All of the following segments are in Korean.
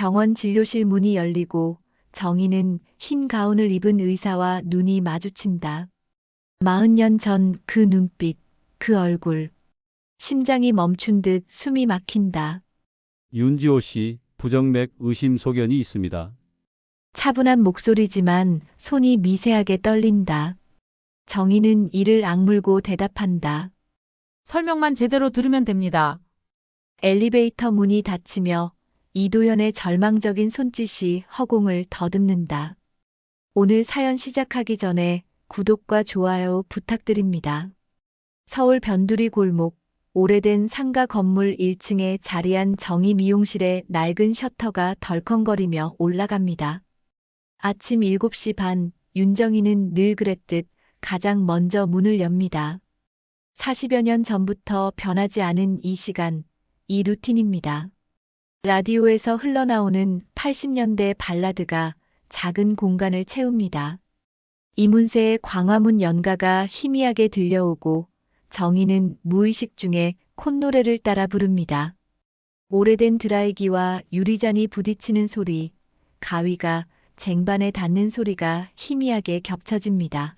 병원 진료실 문이 열리고 정희는 흰 가운을 입은 의사와 눈이 마주친다. 40년 전 그 눈빛, 그 얼굴. 심장이 멈춘 듯 숨이 막힌다. 윤지호 씨, 부정맥 의심 소견이 있습니다. 차분한 목소리지만 손이 미세하게 떨린다. 정희는 이를 악물고 대답한다. 설명만 제대로 들으면 됩니다. 엘리베이터 문이 닫히며 이도연의 절망적인 손짓이 허공을 더듬는다. 오늘 사연 시작하기 전에 구독과 좋아요 부탁드립니다. 서울 변두리 골목, 오래된 상가 건물 1층에 자리한 정희 미용실의 낡은 셔터가 덜컹거리며 올라갑니다. 아침 7시 반, 윤정희는 늘 그랬듯 가장 먼저 문을 엽니다. 40여 년 전부터 변하지 않은 이 시간, 이 루틴입니다. 라디오에서 흘러나오는 80년대 발라드가 작은 공간을 채웁니다. 이문세의 광화문 연가가 희미하게 들려오고 정희는 무의식 중에 콧노래를 따라 부릅니다. 오래된 드라이기와 유리잔이 부딪히는 소리, 가위가 쟁반에 닿는 소리가 희미하게 겹쳐집니다.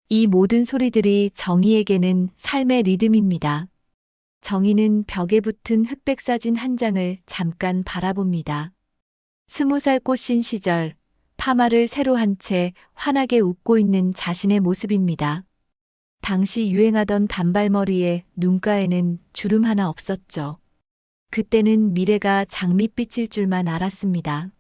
이 모든 소리들이 정희에게는 삶의 리듬입니다. 정희는 벽에 붙은 흑백 사진 한 장을 잠깐 바라봅니다. 20살 꽃신 시절, 파마를 새로 한 채 환하게 웃고 있는 자신의 모습입니다. 당시 유행하던 단발머리에 눈가에는 주름 하나 없었죠. 그때는 미래가 장밋빛일 줄만 알았습니다.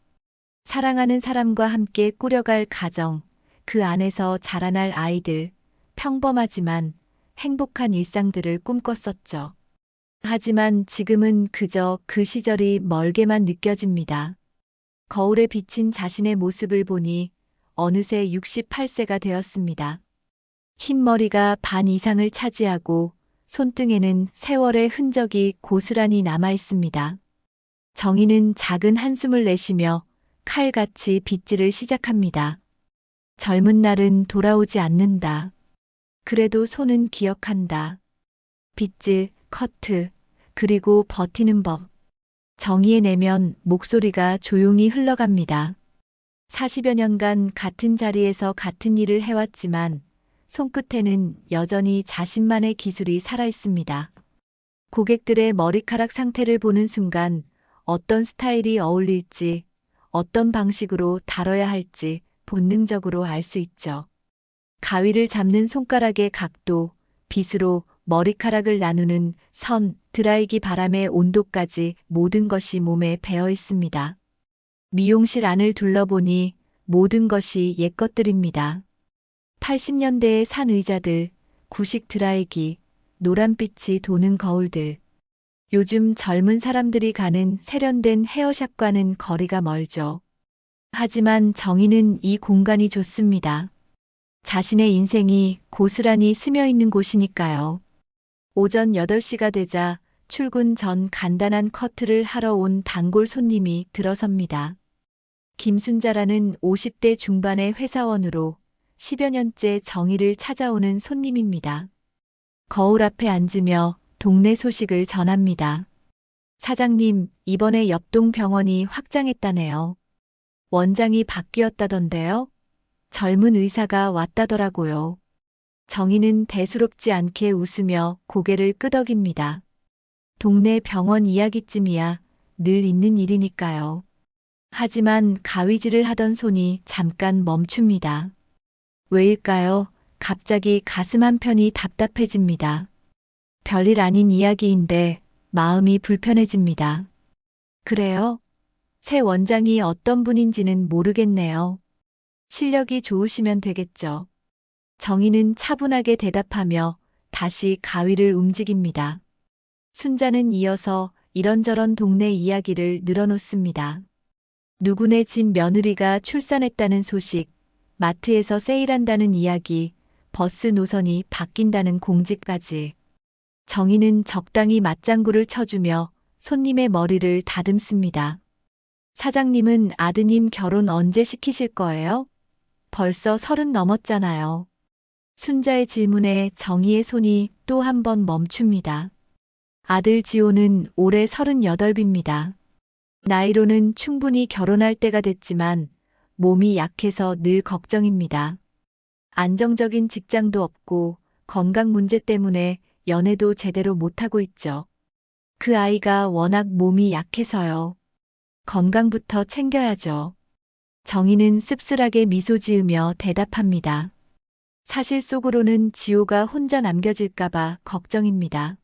사랑하는 사람과 함께 꾸려갈 가정, 그 안에서 자라날 아이들, 평범하지만 행복한 일상들을 꿈꿨었죠. 하지만 지금은 그저 그 시절이 멀게만 느껴집니다. 거울에 비친 자신의 모습을 보니 어느새 68세가 되었습니다. 흰머리가 반 이상을 차지하고 손등에는 세월의 흔적이 고스란히 남아 있습니다. 정희는 작은 한숨을 내쉬며 칼같이 빗질을 시작합니다. 젊은 날은 돌아오지 않는다. 그래도 손은 기억한다. 빗질, 커트, 그리고 버티는 법. 정의의 내면 목소리가 조용히 흘러갑니다. 40여 년간 같은 자리에서 같은 일을 해왔지만 손끝에는 여전히 자신만의 기술이 살아있습니다. 고객들의 머리카락 상태를 보는 순간 어떤 스타일이 어울릴지, 어떤 방식으로 다뤄야 할지 본능적으로 알 수 있죠. 가위를 잡는 손가락의 각도, 빗으로 머리카락을 나누는 선, 드라이기 바람의 온도까지 모든 것이 몸에 배어 있습니다. 미용실 안을 둘러보니 모든 것이 옛것들입니다. 80년대의 산 의자들, 구식 드라이기, 노란빛이 도는 거울들. 요즘 젊은 사람들이 가는 세련된 헤어샵과는 거리가 멀죠. 하지만 정희는 이 공간이 좋습니다. 자신의 인생이 고스란히 스며 있는 곳이니까요. 오전 8시가 되자 출근 전 간단한 커트를 하러 온 단골 손님이 들어섭니다. 김순자라는 50대 중반의 회사원으로 10여 년째 정희를 찾아오는 손님입니다. 거울 앞에 앉으며 동네 소식을 전합니다. 사장님, 이번에 옆동 병원이 확장했다네요. 원장이 바뀌었다던데요? 젊은 의사가 왔다더라고요. 정희는 대수롭지 않게 웃으며 고개를 끄덕입니다. 동네 병원 이야기쯤이야 늘 있는 일이니까요. 하지만 가위질을 하던 손이 잠깐 멈춥니다. 왜일까요? 갑자기 가슴 한편이 답답해집니다. 별일 아닌 이야기인데 마음이 불편해집니다. 그래요? 새 원장이 어떤 분인지는 모르겠네요. 실력이 좋으시면 되겠죠. 정희는 차분하게 대답하며 다시 가위를 움직입니다. 순자는 이어서 이런저런 동네 이야기를 늘어놓습니다. 누구네 집 며느리가 출산했다는 소식, 마트에서 세일한다는 이야기, 버스 노선이 바뀐다는 공지까지. 정희는 적당히 맞장구를 쳐주며 손님의 머리를 다듬습니다. 사장님은 아드님 결혼 언제 시키실 거예요? 벌써 30 넘었잖아요. 순자의 질문에 정희의 손이 또 한 번 멈춥니다. 아들 지호는 올해 38입니다. 나이로는 충분히 결혼할 때가 됐지만 몸이 약해서 늘 걱정입니다. 안정적인 직장도 없고 건강 문제 때문에 연애도 제대로 못하고 있죠. 그 아이가 워낙 몸이 약해서요. 건강부터 챙겨야죠. 정희는 씁쓸하게 미소 지으며 대답합니다. 사실 속으로는 지호가 혼자 남겨질까봐 걱정입니다.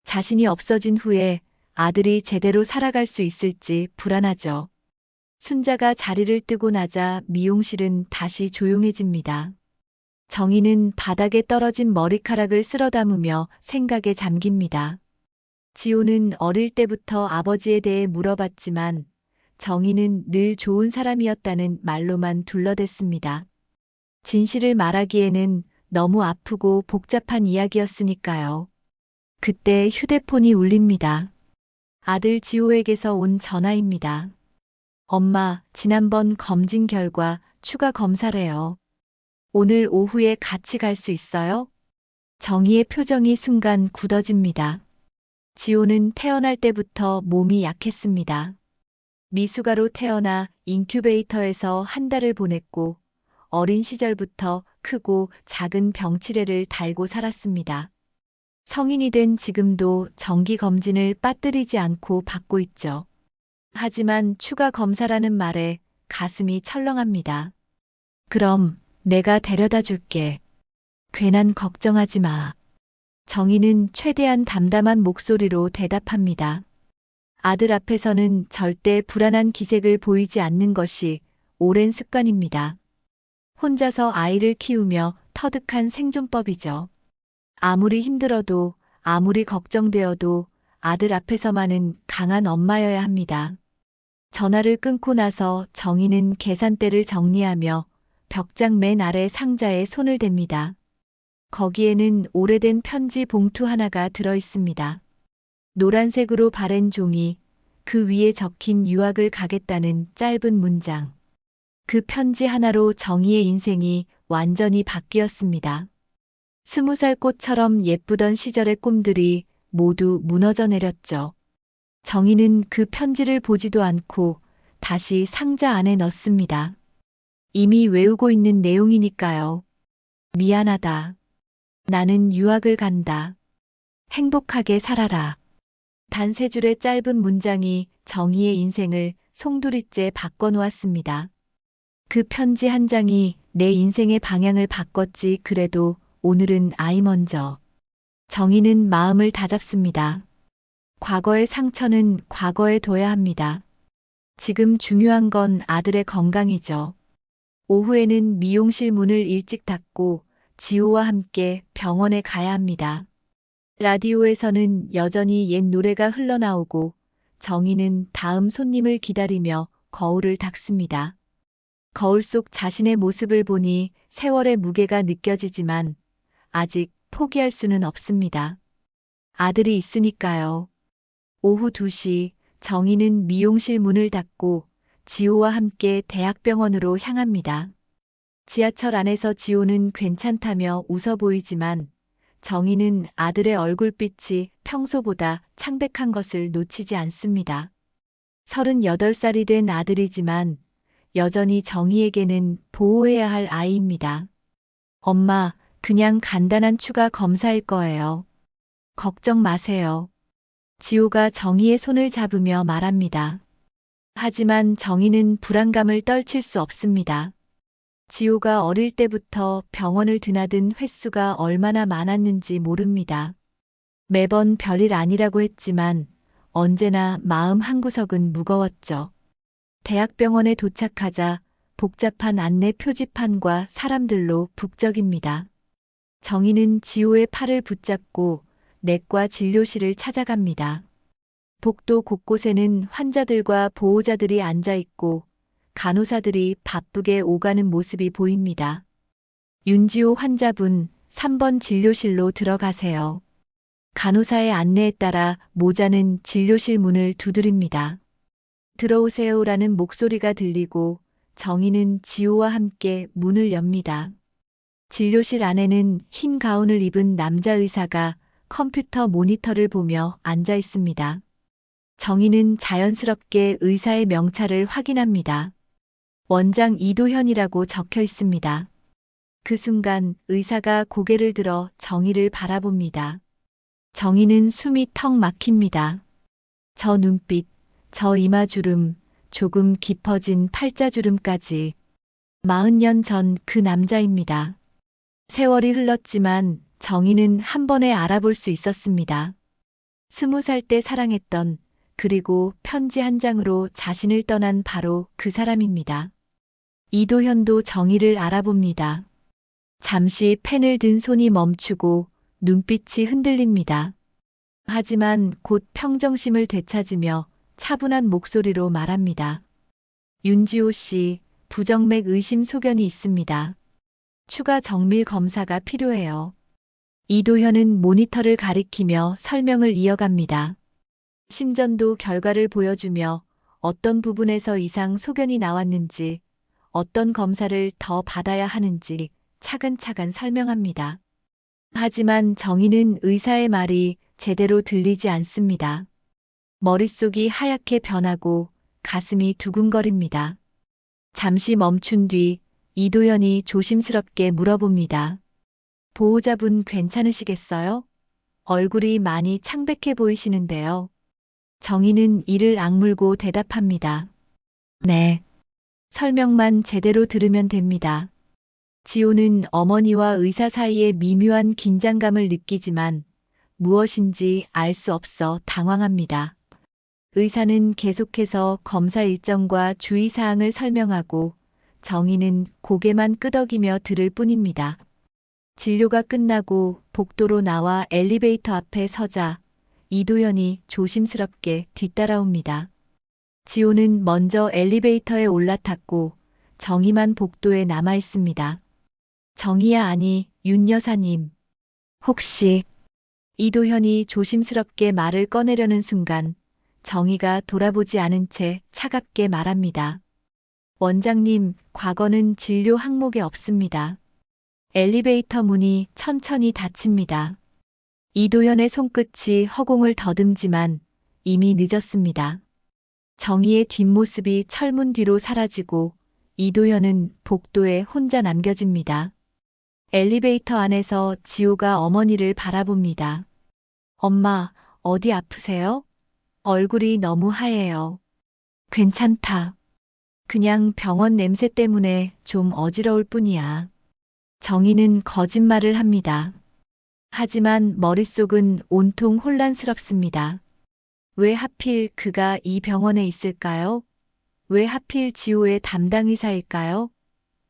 자신이 없어진 후에 아들이 제대로 살아갈 수 있을지 불안하죠. 순자가 자리를 뜨고 나자 미용실은 다시 조용해집니다. 정희는 바닥에 떨어진 머리카락을 쓸어 담으며 생각에 잠깁니다. 지호는 어릴 때부터 아버지에 대해 물어봤지만 정희는 늘 좋은 사람이었다는 말로만 둘러댔습니다. 진실을 말하기에는 너무 아프고 복잡한 이야기였으니까요. 그때 휴대폰이 울립니다. 아들 지호에게서 온 전화입니다. 엄마, 지난번 검진 결과 추가 검사래요. 오늘 오후에 같이 갈 수 있어요? 정희의 표정이 순간 굳어집니다. 지호는 태어날 때부터 몸이 약했습니다. 미숙아로 태어나 인큐베이터에서 한 달을 보냈고 어린 시절부터 크고 작은 병치레를 달고 살았습니다. 성인이 된 지금도 정기 검진을 빠뜨리지 않고 받고 있죠. 하지만 추가 검사라는 말에 가슴이 철렁합니다. 그럼 내가 데려다 줄게. 괜한 걱정하지 마. 정희는 최대한 담담한 목소리로 대답합니다. 아들 앞에서는 절대 불안한 기색을 보이지 않는 것이 오랜 습관입니다. 혼자서 아이를 키우며 터득한 생존법이죠. 아무리 힘들어도 아무리 걱정되어도 아들 앞에서만은 강한 엄마여야 합니다. 전화를 끊고 나서 정희는 계산대를 정리하며 벽장 맨 아래 상자에 손을 댑니다. 거기에는 오래된 편지 봉투 하나가 들어 있습니다. 노란색으로 바랜 종이, 그 위에 적힌 유학을 가겠다는 짧은 문장. 그 편지 하나로 정희의 인생이 완전히 바뀌었습니다. 20살 꽃처럼 예쁘던 시절의 꿈들이 모두 무너져 내렸죠. 정희는 그 편지를 보지도 않고 다시 상자 안에 넣습니다. 이미 외우고 있는 내용이니까요. 미안하다. 나는 유학을 간다. 행복하게 살아라. 단 세 줄의 짧은 문장이 정희의 인생을 송두리째 바꿔놓았습니다. 그 편지 한 장이 내 인생의 방향을 바꿨지. 그래도 오늘은 아이 먼저. 정희는 마음을 다잡습니다. 과거의 상처는 과거에 둬야 합니다. 지금 중요한 건 아들의 건강이죠. 오후에는 미용실 문을 일찍 닫고 지호와 함께 병원에 가야 합니다. 라디오에서는 여전히 옛 노래가 흘러나오고 정희는 다음 손님을 기다리며 거울을 닦습니다. 거울 속 자신의 모습을 보니 세월의 무게가 느껴지지만 아직 포기할 수는 없습니다. 아들이 있으니까요. 오후 2시 정희는 미용실 문을 닫고 지호와 함께 대학병원으로 향합니다. 지하철 안에서 지호는 괜찮다며 웃어 보이지만 정희는 아들의 얼굴빛이 평소보다 창백한 것을 놓치지 않습니다. 38살이 된 아들이지만 여전히 정희에게는 보호해야 할 아이입니다. 엄마, 그냥 간단한 추가 검사일 거예요. 걱정 마세요. 지호가 정희의 손을 잡으며 말합니다. 하지만 정희는 불안감을 떨칠 수 없습니다. 지호가 어릴 때부터 병원을 드나든 횟수가 얼마나 많았는지 모릅니다. 매번 별일 아니라고 했지만 언제나 마음 한구석은 무거웠죠. 대학병원에 도착하자 복잡한 안내 표지판과 사람들로 북적입니다. 정희는 지호의 팔을 붙잡고 내과 진료실을 찾아갑니다. 복도 곳곳에는 환자들과 보호자들이 앉아 있고 간호사들이 바쁘게 오가는 모습이 보입니다. 윤지호 환자분, 3번 진료실로 들어가세요. 간호사의 안내에 따라 모자는 진료실 문을 두드립니다. 들어오세요라는 목소리가 들리고 정희는 지호와 함께 문을 엽니다. 진료실 안에는 흰 가운을 입은 남자 의사가 컴퓨터 모니터를 보며 앉아 있습니다. 정희는 자연스럽게 의사의 명찰을 확인합니다. 원장 이도현이라고 적혀 있습니다. 그 순간 의사가 고개를 들어 정희를 바라봅니다. 정희는 숨이 턱 막힙니다. 저 눈빛, 저 이마주름, 조금 깊어진 팔자주름까지 40년 전 그 남자입니다. 세월이 흘렀지만 정희는 한 번에 알아볼 수 있었습니다. 20살 때 사랑했던, 그리고 편지 한 장으로 자신을 떠난 바로 그 사람입니다. 이도현도 정희를 알아봅니다. 잠시 펜을 든 손이 멈추고 눈빛이 흔들립니다. 하지만 곧 평정심을 되찾으며 차분한 목소리로 말합니다. 윤지호 씨, 부정맥 의심 소견이 있습니다. 추가 정밀 검사가 필요해요. 이도현은 모니터를 가리키며 설명을 이어갑니다. 심전도 결과를 보여주며 어떤 부분에서 이상 소견이 나왔는지, 어떤 검사를 더 받아야 하는지 차근차근 설명합니다. 하지만 정희는 의사의 말이 제대로 들리지 않습니다. 머릿속이 하얗게 변하고 가슴이 두근거립니다. 잠시 멈춘 뒤 이도현이 조심스럽게 물어봅니다. 보호자분 괜찮으시겠어요? 얼굴이 많이 창백해 보이시는데요. 정희는 이를 악물고 대답합니다. 네. 설명만 제대로 들으면 됩니다. 지호는 어머니와 의사 사이에 미묘한 긴장감을 느끼지만 무엇인지 알 수 없어 당황합니다. 의사는 계속해서 검사 일정과 주의사항을 설명하고 정희는 고개만 끄덕이며 들을 뿐입니다. 진료가 끝나고 복도로 나와 엘리베이터 앞에 서자 이도현이 조심스럽게 뒤따라옵니다. 지호는 먼저 엘리베이터에 올라탔고 정희만 복도에 남아 있습니다. 정희야, 아니, 윤 여사님. 혹시 이도현이 조심스럽게 말을 꺼내려는 순간 정희가 돌아보지 않은 채 차갑게 말합니다. 원장님, 과거는 진료 항목에 없습니다. 엘리베이터 문이 천천히 닫힙니다. 이도현의 손끝이 허공을 더듬지만 이미 늦었습니다. 정희의 뒷모습이 철문 뒤로 사라지고 이도현은 복도에 혼자 남겨집니다. 엘리베이터 안에서 지호가 어머니를 바라봅니다. 엄마, 어디 아프세요? 얼굴이 너무 하얘요. 괜찮다. 그냥 병원 냄새 때문에 좀 어지러울 뿐이야. 정희는 거짓말을 합니다. 하지만 머릿속은 온통 혼란스럽습니다. 왜 하필 그가 이 병원에 있을까요? 왜 하필 지호의 담당 의사일까요?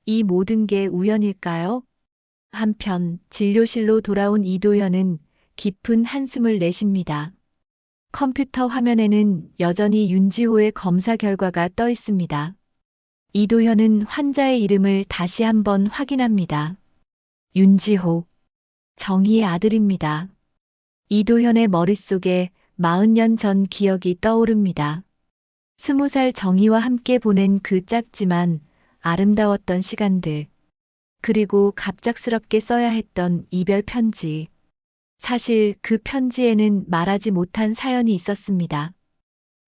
이 모든 게 우연일까요? 한편 진료실로 돌아온 이도현은 깊은 한숨을 내쉽니다. 컴퓨터 화면에는 여전히 윤지호의 검사 결과가 떠 있습니다. 이도현은 환자의 이름을 다시 한번 확인합니다. 윤지호. 정희의 아들입니다. 이도현의 머릿속에 40년 전 기억이 떠오릅니다. 20살 정희와 함께 보낸 그 짧지만 아름다웠던 시간들. 그리고 갑작스럽게 써야 했던 이별 편지. 사실 그 편지에는 말하지 못한 사연이 있었습니다.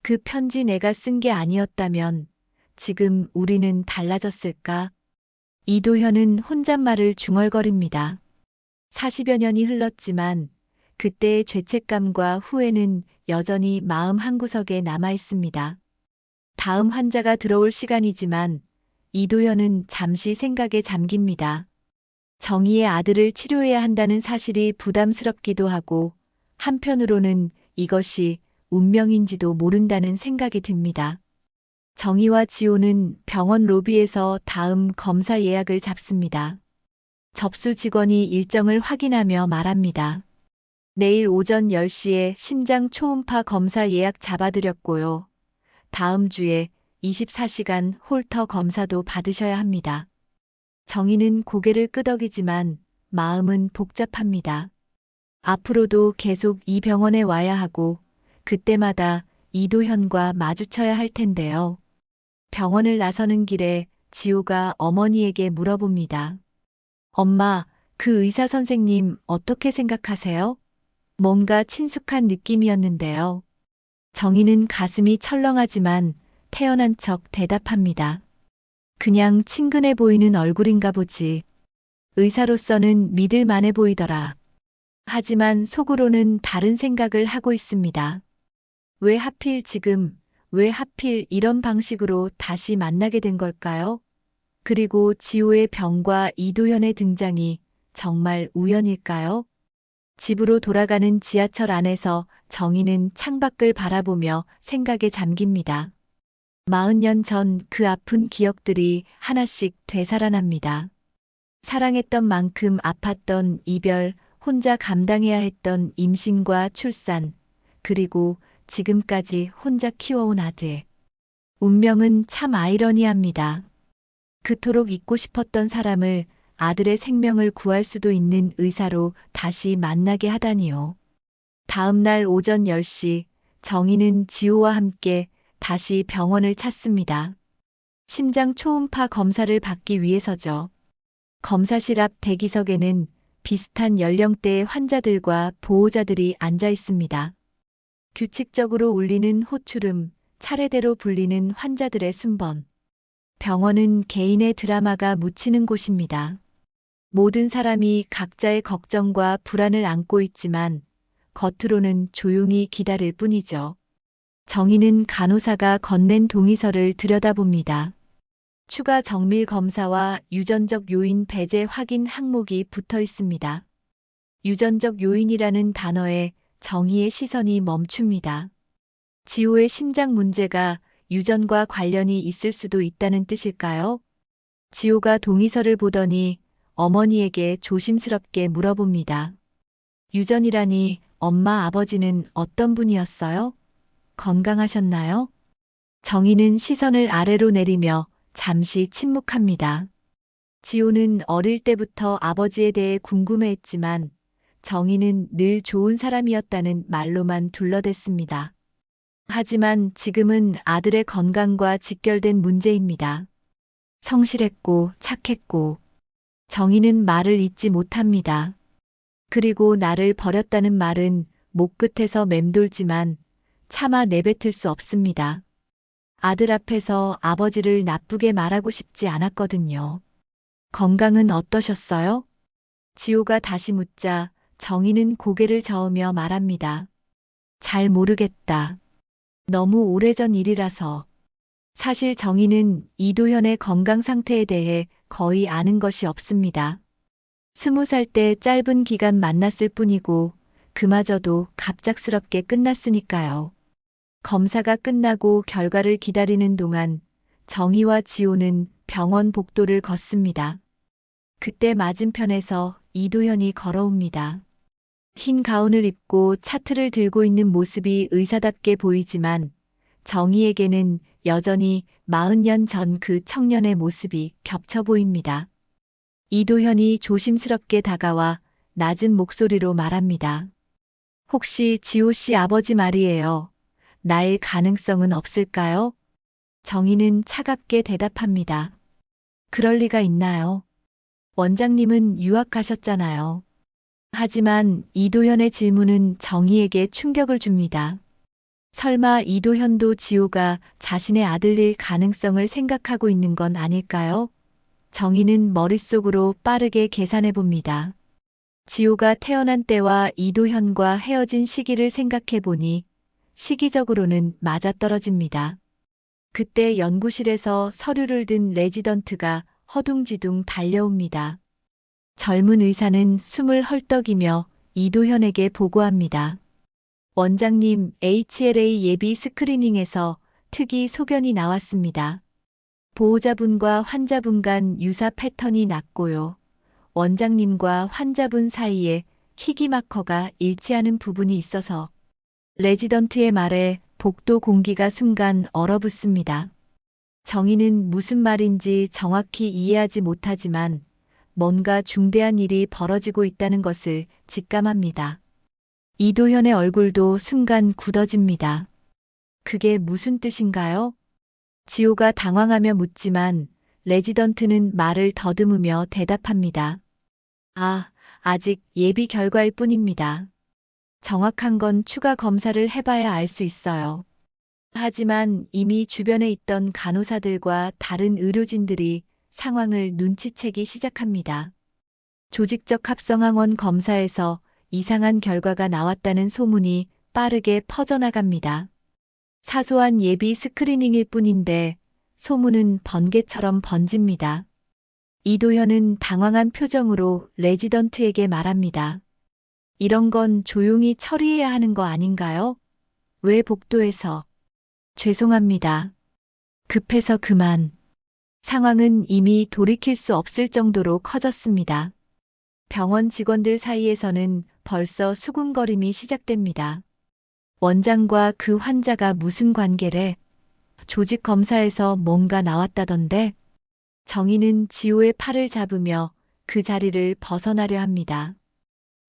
그 편지 내가 쓴 게 아니었다면 지금 우리는 달라졌을까? 이도현은 혼잣말을 중얼거립니다. 40여 년이 흘렀지만 그때의 죄책감과 후회는 여전히 마음 한구석에 남아 있습니다. 다음 환자가 들어올 시간이지만 이도현은 잠시 생각에 잠깁니다. 정희의 아들을 치료해야 한다는 사실이 부담스럽기도 하고 한편으로는 이것이 운명인지도 모른다는 생각이 듭니다. 정희와 지호는 병원 로비에서 다음 검사 예약을 잡습니다. 접수 직원이 일정을 확인하며 말합니다. 내일 오전 10시에 심장 초음파 검사 예약 잡아드렸고요. 다음 주에 24시간 홀터 검사도 받으셔야 합니다. 정희는 고개를 끄덕이지만 마음은 복잡합니다. 앞으로도 계속 이 병원에 와야 하고 그때마다 이도현과 마주쳐야 할 텐데요. 병원을 나서는 길에 지호가 어머니에게 물어봅니다. 엄마, 그 의사 선생님 어떻게 생각하세요? 뭔가 친숙한 느낌이었는데요. 정희는 가슴이 철렁하지만 태연한 척 대답합니다. 그냥 친근해 보이는 얼굴인가 보지. 의사로서는 믿을 만해 보이더라. 하지만 속으로는 다른 생각을 하고 있습니다. 왜 하필 지금, 왜 하필 이런 방식으로 다시 만나게 된 걸까요? 그리고 지호의 병과 이도현의 등장이 정말 우연일까요? 집으로 돌아가는 지하철 안에서 정희는 창밖을 바라보며 생각에 잠깁니다. 40년 전 그 아픈 기억들이 하나씩 되살아납니다. 사랑했던 만큼 아팠던 이별, 혼자 감당해야 했던 임신과 출산, 그리고 지금까지 혼자 키워온 아들. 운명은 참 아이러니합니다. 그토록 잊고 싶었던 사람을 아들의 생명을 구할 수도 있는 의사로 다시 만나게 하다니요. 다음 날 오전 10시, 정희는 지호와 함께 다시 병원을 찾습니다. 심장 초음파 검사를 받기 위해서죠. 검사실 앞 대기석에는 비슷한 연령대의 환자들과 보호자들이 앉아 있습니다. 규칙적으로 울리는 호출음, 차례대로 불리는 환자들의 순번. 병원은 개인의 드라마가 묻히는 곳입니다. 모든 사람이 각자의 걱정과 불안을 안고 있지만 겉으로는 조용히 기다릴 뿐이죠. 정희는 간호사가 건넨 동의서를 들여다봅니다. 추가 정밀 검사와 유전적 요인 배제 확인 항목이 붙어 있습니다. 유전적 요인이라는 단어에 정희의 시선이 멈춥니다. 지호의 심장 문제가 유전과 관련이 있을 수도 있다는 뜻일까요? 지호가 동의서를 보더니 어머니에게 조심스럽게 물어봅니다. 유전이라니 엄마 아버지는 어떤 분이었어요? 건강하셨나요? 정희는 시선을 아래로 내리며 잠시 침묵합니다. 지호는 어릴 때부터 아버지에 대해 궁금해했지만 정희는 늘 좋은 사람이었다는 말로만 둘러댔습니다. 하지만 지금은 아들의 건강과 직결된 문제입니다. 성실했고 착했고 정희는 말을 잇지 못합니다. 그리고 나를 버렸다는 말은 목 끝에서 맴돌지만 차마 내뱉을 수 없습니다. 아들 앞에서 아버지를 나쁘게 말하고 싶지 않았거든요. 건강은 어떠셨어요? 지호가 다시 묻자 정희는 고개를 저으며 말합니다. 잘 모르겠다. 너무 오래전 일이라서. 사실 정희는 이도현의 건강 상태에 대해 거의 아는 것이 없습니다. 20살 때 짧은 기간 만났을 뿐이고 그마저도 갑작스럽게 끝났으니까요. 검사가 끝나고 결과를 기다리는 동안 정희와 지호는 병원 복도를 걷습니다. 그때 맞은편에서 이도현이 걸어옵니다. 흰 가운을 입고 차트를 들고 있는 모습이 의사답게 보이지만 정희에게는 여전히 40년 전 그 청년의 모습이 겹쳐 보입니다. 이도현이 조심스럽게 다가와 낮은 목소리로 말합니다. 혹시 지호 씨 아버지 말이에요. 날 가능성은 없을까요? 정희는 차갑게 대답합니다. 그럴 리가 있나요? 원장님은 유학 가셨잖아요. 하지만 이도현의 질문은 정희에게 충격을 줍니다. 설마 이도현도 지호가 자신의 아들일 가능성을 생각하고 있는 건 아닐까요? 정희는 머릿속으로 빠르게 계산해 봅니다. 지호가 태어난 때와 이도현과 헤어진 시기를 생각해 보니 시기적으로는 맞아떨어집니다. 그때 연구실에서 서류를 든 레지던트가 허둥지둥 달려옵니다. 젊은 의사는 숨을 헐떡이며 이도현에게 보고합니다. 원장님, HLA 예비 스크리닝에서 특이 소견이 나왔습니다. 보호자분과 환자분 간 유사 패턴이 낮고요. 원장님과 환자분 사이에 희귀 마커가 일치하는 부분이 있어서 레지던트의 말에 복도 공기가 순간 얼어붙습니다. 정희는 무슨 말인지 정확히 이해하지 못하지만 뭔가 중대한 일이 벌어지고 있다는 것을 직감합니다. 이도현의 얼굴도 순간 굳어집니다. 그게 무슨 뜻인가요? 지호가 당황하며 묻지만 레지던트는 말을 더듬으며 대답합니다. 아직 예비 결과일 뿐입니다. 정확한 건 추가 검사를 해봐야 알 수 있어요. 하지만 이미 주변에 있던 간호사들과 다른 의료진들이 상황을 눈치채기 시작합니다. 조직적 합성항원 검사에서 이상한 결과가 나왔다는 소문이 빠르게 퍼져나갑니다. 사소한 예비 스크리닝일 뿐인데 소문은 번개처럼 번집니다. 이도현은 당황한 표정으로 레지던트에게 말합니다. 이런 건 조용히 처리해야 하는 거 아닌가요? 왜 복도에서? 죄송합니다. 급해서 그만. 상황은 이미 돌이킬 수 없을 정도로 커졌습니다. 병원 직원들 사이에서는 벌써 수군거림이 시작됩니다. 원장과 그 환자가 무슨 관계래? 조직 검사에서 뭔가 나왔다던데? 정희는 지호의 팔을 잡으며 그 자리를 벗어나려 합니다.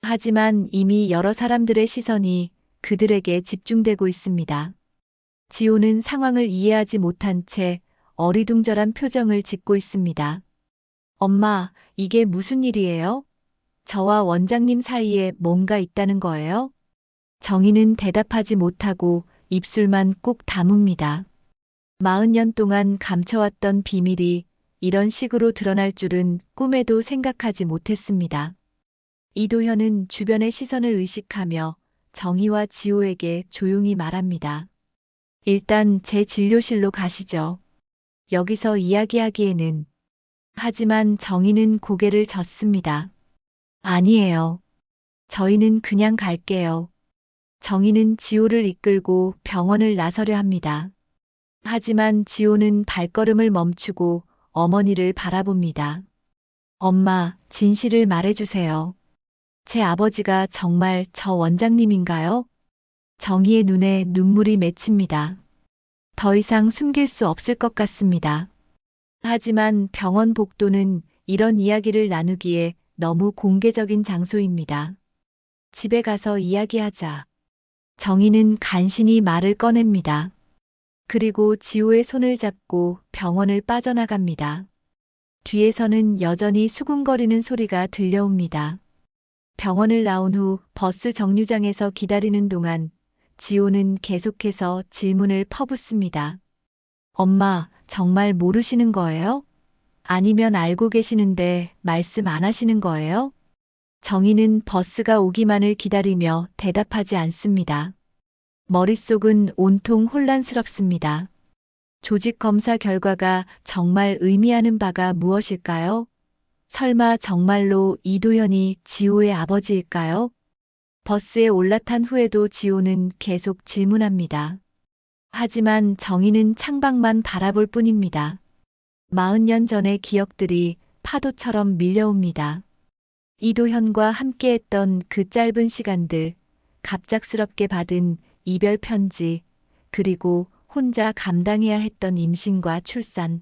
하지만 이미 여러 사람들의 시선이 그들에게 집중되고 있습니다. 지호는 상황을 이해하지 못한 채 어리둥절한 표정을 짓고 있습니다. 엄마, 이게 무슨 일이에요? 저와 원장님 사이에 뭔가 있다는 거예요? 정희는 대답하지 못하고 입술만 꾹 다뭅니다. 40년 동안 감춰왔던 비밀이 이런 식으로 드러날 줄은 꿈에도 생각하지 못했습니다. 이도현은 주변의 시선을 의식하며 정희와 지호에게 조용히 말합니다. 일단 제 진료실로 가시죠. 여기서 이야기하기에는. 하지만 정희는 고개를 젓습니다. 아니에요. 저희는 그냥 갈게요. 정희는 지호를 이끌고 병원을 나서려 합니다. 하지만 지호는 발걸음을 멈추고 어머니를 바라봅니다. 엄마, 진실을 말해주세요. 제 아버지가 정말 저 원장님인가요? 정희의 눈에 눈물이 맺힙니다. 더 이상 숨길 수 없을 것 같습니다. 하지만 병원 복도는 이런 이야기를 나누기에 너무 공개적인 장소입니다. 집에 가서 이야기하자. 정희는 간신히 말을 꺼냅니다. 그리고 지호의 손을 잡고 병원을 빠져나갑니다. 뒤에서는 여전히 수군거리는 소리가 들려옵니다. 병원을 나온 후 버스 정류장에서 기다리는 동안 지호는 계속해서 질문을 퍼붓습니다. 엄마, 정말 모르시는 거예요? 아니면 알고 계시는데 말씀 안 하시는 거예요? 정희는 버스가 오기만을 기다리며 대답하지 않습니다. 머릿속은 온통 혼란스럽습니다. 조직 검사 결과가 정말 의미하는 바가 무엇일까요? 설마 정말로 이도현이 지호의 아버지일까요? 버스에 올라탄 후에도 지호는 계속 질문합니다. 하지만 정희는 창밖만 바라볼 뿐입니다. 40년 전의 기억들이 파도처럼 밀려옵니다. 이도현과 함께했던 그 짧은 시간들, 갑작스럽게 받은 이별 편지, 그리고 혼자 감당해야 했던 임신과 출산.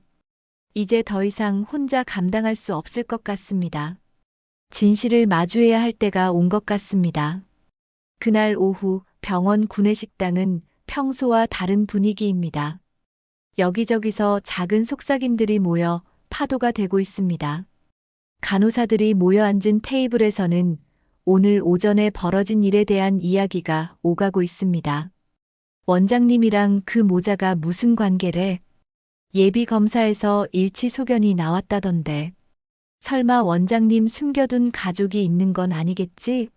이제 더 이상 혼자 감당할 수 없을 것 같습니다. 진실을 마주해야 할 때가 온 것 같습니다. 그날 오후 병원 구내식당은 평소와 다른 분위기입니다. 여기저기서 작은 속삭임들이 모여 파도가 되고 있습니다. 간호사들이 모여 앉은 테이블에서는 오늘 오전에 벌어진 일에 대한 이야기가 오가고 있습니다. 원장님이랑 그 모자가 무슨 관계래? 예비 검사에서 일치 소견이 나왔다던데. 설마 원장님 숨겨둔 가족이 있는 건 아니겠지?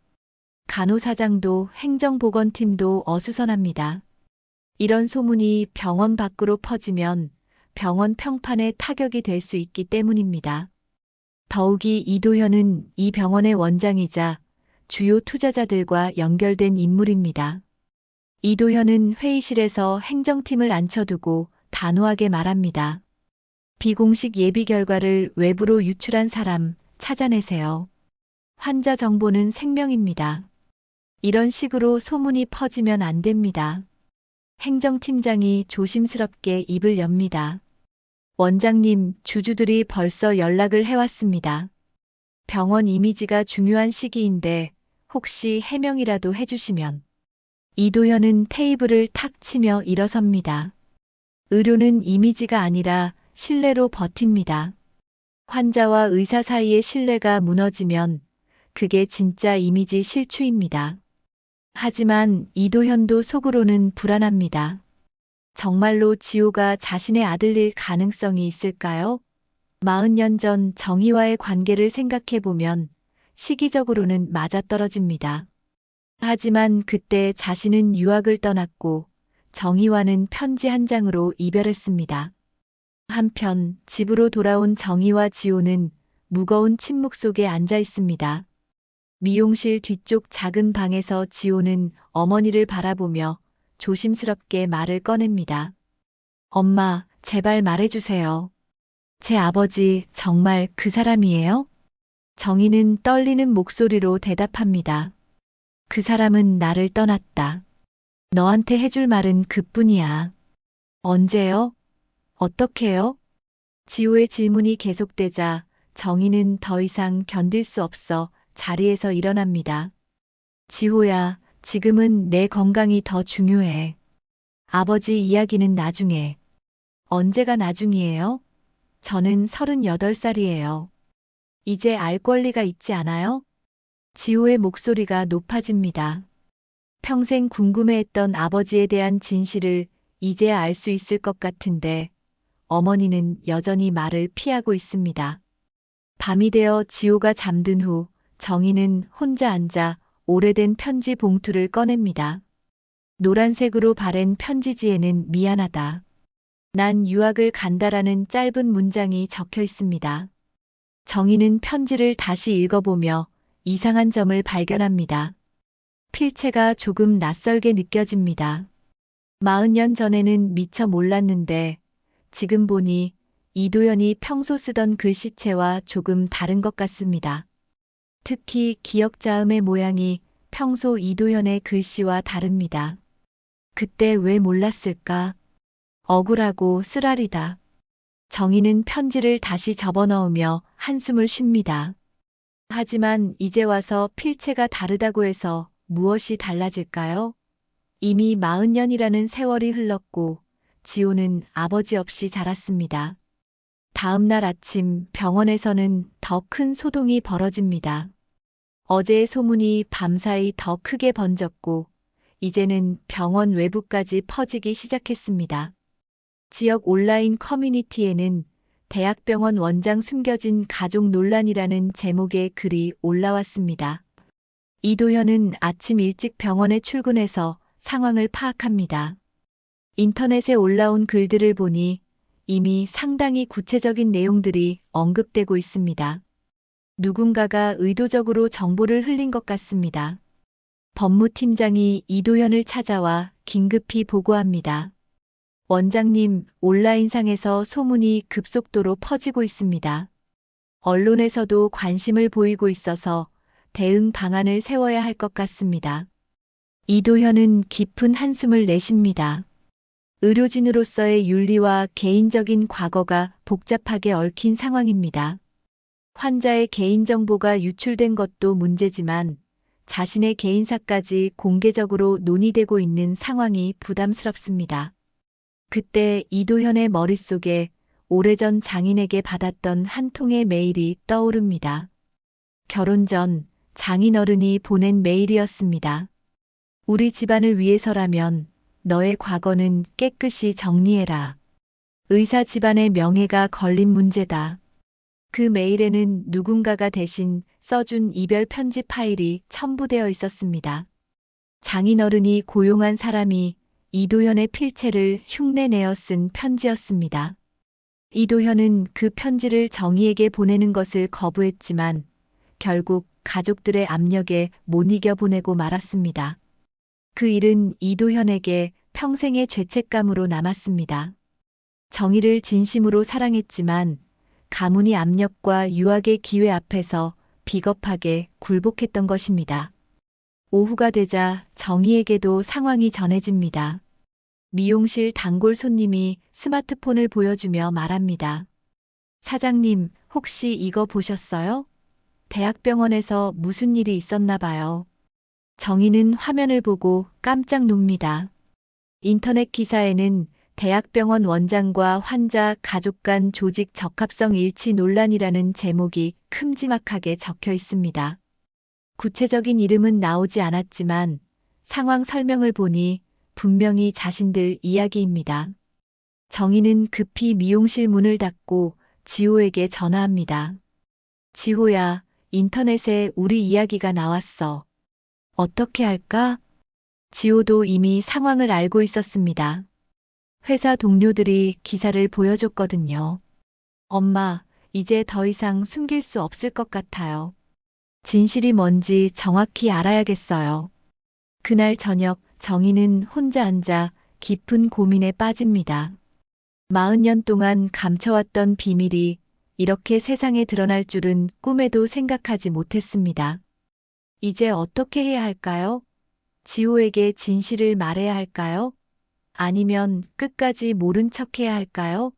간호사장도 행정보건팀도 어수선합니다. 이런 소문이 병원 밖으로 퍼지면 병원 평판에 타격이 될 수 있기 때문입니다. 더욱이 이도현은 이 병원의 원장이자 주요 투자자들과 연결된 인물입니다. 이도현은 회의실에서 행정팀을 앉혀두고 단호하게 말합니다. 비공식 예비 결과를 외부로 유출한 사람 찾아내세요. 환자 정보는 생명입니다. 이런 식으로 소문이 퍼지면 안 됩니다. 행정팀장이 조심스럽게 입을 엽니다. 원장님, 주주들이 벌써 연락을 해왔습니다. 병원 이미지가 중요한 시기인데 혹시 해명이라도 해주시면. 이도현은 테이블을 탁 치며 일어섭니다. 의료는 이미지가 아니라 신뢰로 버팁니다. 환자와 의사 사이의 신뢰가 무너지면 그게 진짜 이미지 실추입니다. 하지만 이도현도 속으로는 불안합니다. 정말로 지호가 자신의 아들일 가능성이 있을까요? 40년 전 정희와의 관계를 생각해보면 시기적으로는 맞아떨어집니다. 하지만 그때 자신은 유학을 떠났고 정희와는 편지 한 장으로 이별했습니다. 한편 집으로 돌아온 정희와 지호는 무거운 침묵 속에 앉아 있습니다. 미용실 뒤쪽 작은 방에서 지호는 어머니를 바라보며 조심스럽게 말을 꺼냅니다. 엄마, 제발 말해주세요. 제 아버지 정말 그 사람이에요? 정희는 떨리는 목소리로 대답합니다. 그 사람은 나를 떠났다. 너한테 해줄 말은 그뿐이야. 언제요? 어떻게요? 지호의 질문이 계속되자 정희는 더 이상 견딜 수 없어 자리에서 일어납니다. 지호야, 지금은 내 건강이 더 중요해. 아버지 이야기는 나중에. 언제가 나중이에요? 저는 38살이에요. 이제 알 권리가 있지 않아요? 지호의 목소리가 높아집니다. 평생 궁금해했던 아버지에 대한 진실을 이제야 알 수 있을 것 같은데 어머니는 여전히 말을 피하고 있습니다. 밤이 되어 지호가 잠든 후 정희는 혼자 앉아 오래된 편지 봉투를 꺼냅니다. 노란색으로 바랜 편지지에는 미안하다. 난 유학을 간다라는 짧은 문장이 적혀 있습니다. 정희는 편지를 다시 읽어보며 이상한 점을 발견합니다. 필체가 조금 낯설게 느껴집니다. 40년 전에는 미처 몰랐는데 지금 보니 이도현이 평소 쓰던 글씨체와 조금 다른 것 같습니다. 특히 기억자음의 모양이 평소 이도현의 글씨와 다릅니다. 그때 왜 몰랐을까? 억울하고 쓰라리다. 정희는 편지를 다시 접어넣으며 한숨을 쉽니다. 하지만 이제 와서 필체가 다르다고 해서 무엇이 달라질까요? 이미 40년이라는 세월이 흘렀고 지호는 아버지 없이 자랐습니다. 다음 날 아침 병원에서는 더 큰 소동이 벌어집니다. 어제의 소문이 밤사이 더 크게 번졌고 이제는 병원 외부까지 퍼지기 시작했습니다. 지역 온라인 커뮤니티에는 대학병원 원장 숨겨진 가족 논란이라는 제목의 글이 올라왔습니다. 이도현은 아침 일찍 병원에 출근해서 상황을 파악합니다. 인터넷에 올라온 글들을 보니 이미 상당히 구체적인 내용들이 언급되고 있습니다. 누군가가 의도적으로 정보를 흘린 것 같습니다. 법무팀장이 이도현을 찾아와 긴급히 보고합니다. 원장님, 온라인상에서 소문이 급속도로 퍼지고 있습니다. 언론에서도 관심을 보이고 있어서 대응 방안을 세워야 할 것 같습니다. 이도현은 깊은 한숨을 내쉽니다. 의료진으로서의 윤리와 개인적인 과거가 복잡하게 얽힌 상황입니다. 환자의 개인정보가 유출된 것도 문제지만 자신의 개인사까지 공개적으로 논의되고 있는 상황이 부담스럽습니다. 그때 이도현의 머릿속에 오래전 장인에게 받았던 한 통의 메일이 떠오릅니다. 결혼 전 장인어른이 보낸 메일이었습니다. 우리 집안을 위해서라면 너의 과거는 깨끗이 정리해라. 의사 집안의 명예가 걸린 문제다. 그 메일에는 누군가가 대신 써준 이별 편지 파일이 첨부되어 있었습니다. 장인어른이 고용한 사람이 이도현의 필체를 흉내내어 쓴 편지였습니다. 이도현은 그 편지를 정희에게 보내는 것을 거부했지만 결국 가족들의 압력에 못 이겨 보내고 말았습니다. 그 일은 이도현에게 평생의 죄책감으로 남았습니다. 정희를 진심으로 사랑했지만 가문의 압력과 유학의 기회 앞에서 비겁하게 굴복했던 것입니다. 오후가 되자 정희에게도 상황이 전해집니다. 미용실 단골 손님이 스마트폰을 보여주며 말합니다. 사장님, 혹시 이거 보셨어요? 대학병원에서 무슨 일이 있었나 봐요. 정희는 화면을 보고 깜짝 놉니다. 인터넷 기사에는 대학병원 원장과 환자 가족 간 조직 적합성 일치 논란이라는 제목이 큼지막하게 적혀 있습니다. 구체적인 이름은 나오지 않았지만 상황 설명을 보니 분명히 자신들 이야기입니다. 정희는 급히 미용실 문을 닫고 지호에게 전화합니다. 지호야, 인터넷에 우리 이야기가 나왔어. 어떻게 할까? 지호도 이미 상황을 알고 있었습니다. 회사 동료들이 기사를 보여줬거든요. 엄마, 이제 더 이상 숨길 수 없을 것 같아요. 진실이 뭔지 정확히 알아야겠어요. 그날 저녁 정희는 혼자 앉아 깊은 고민에 빠집니다. 40년 동안 감춰왔던 비밀이 이렇게 세상에 드러날 줄은 꿈에도 생각하지 못했습니다. 이제 어떻게 해야 할까요? 지호에게 진실을 말해야 할까요? 아니면 끝까지 모른 척 해야 할까요?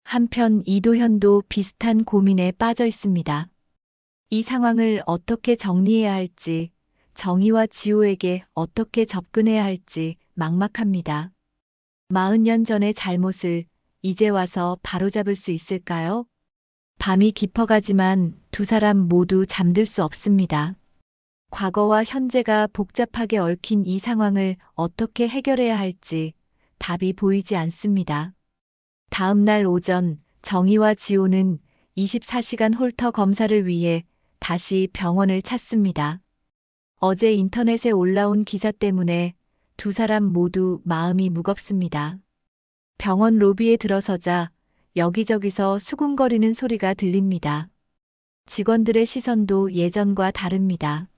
한편 이도현도 비슷한 고민에 빠져 있습니다. 이 상황을 어떻게 정리해야 할지, 정희와 지호에게 어떻게 접근해야 할지 막막합니다. 40년 전의 잘못을 이제 와서 바로잡을 수 있을까요? 밤이 깊어가지만 두 사람 모두 잠들 수 없습니다. 과거와 현재가 복잡하게 얽힌 이 상황을 어떻게 해결해야 할지 답이 보이지 않습니다. 다음 날 오전 정희와 지호는 24시간 홀터 검사를 위해 다시 병원을 찾습니다. 어제 인터넷에 올라온 기사 때문에 두 사람 모두 마음이 무겁습니다. 병원 로비에 들어서자 여기저기서 수군거리는 소리가 들립니다. 직원들의 시선도 예전과 다릅니다.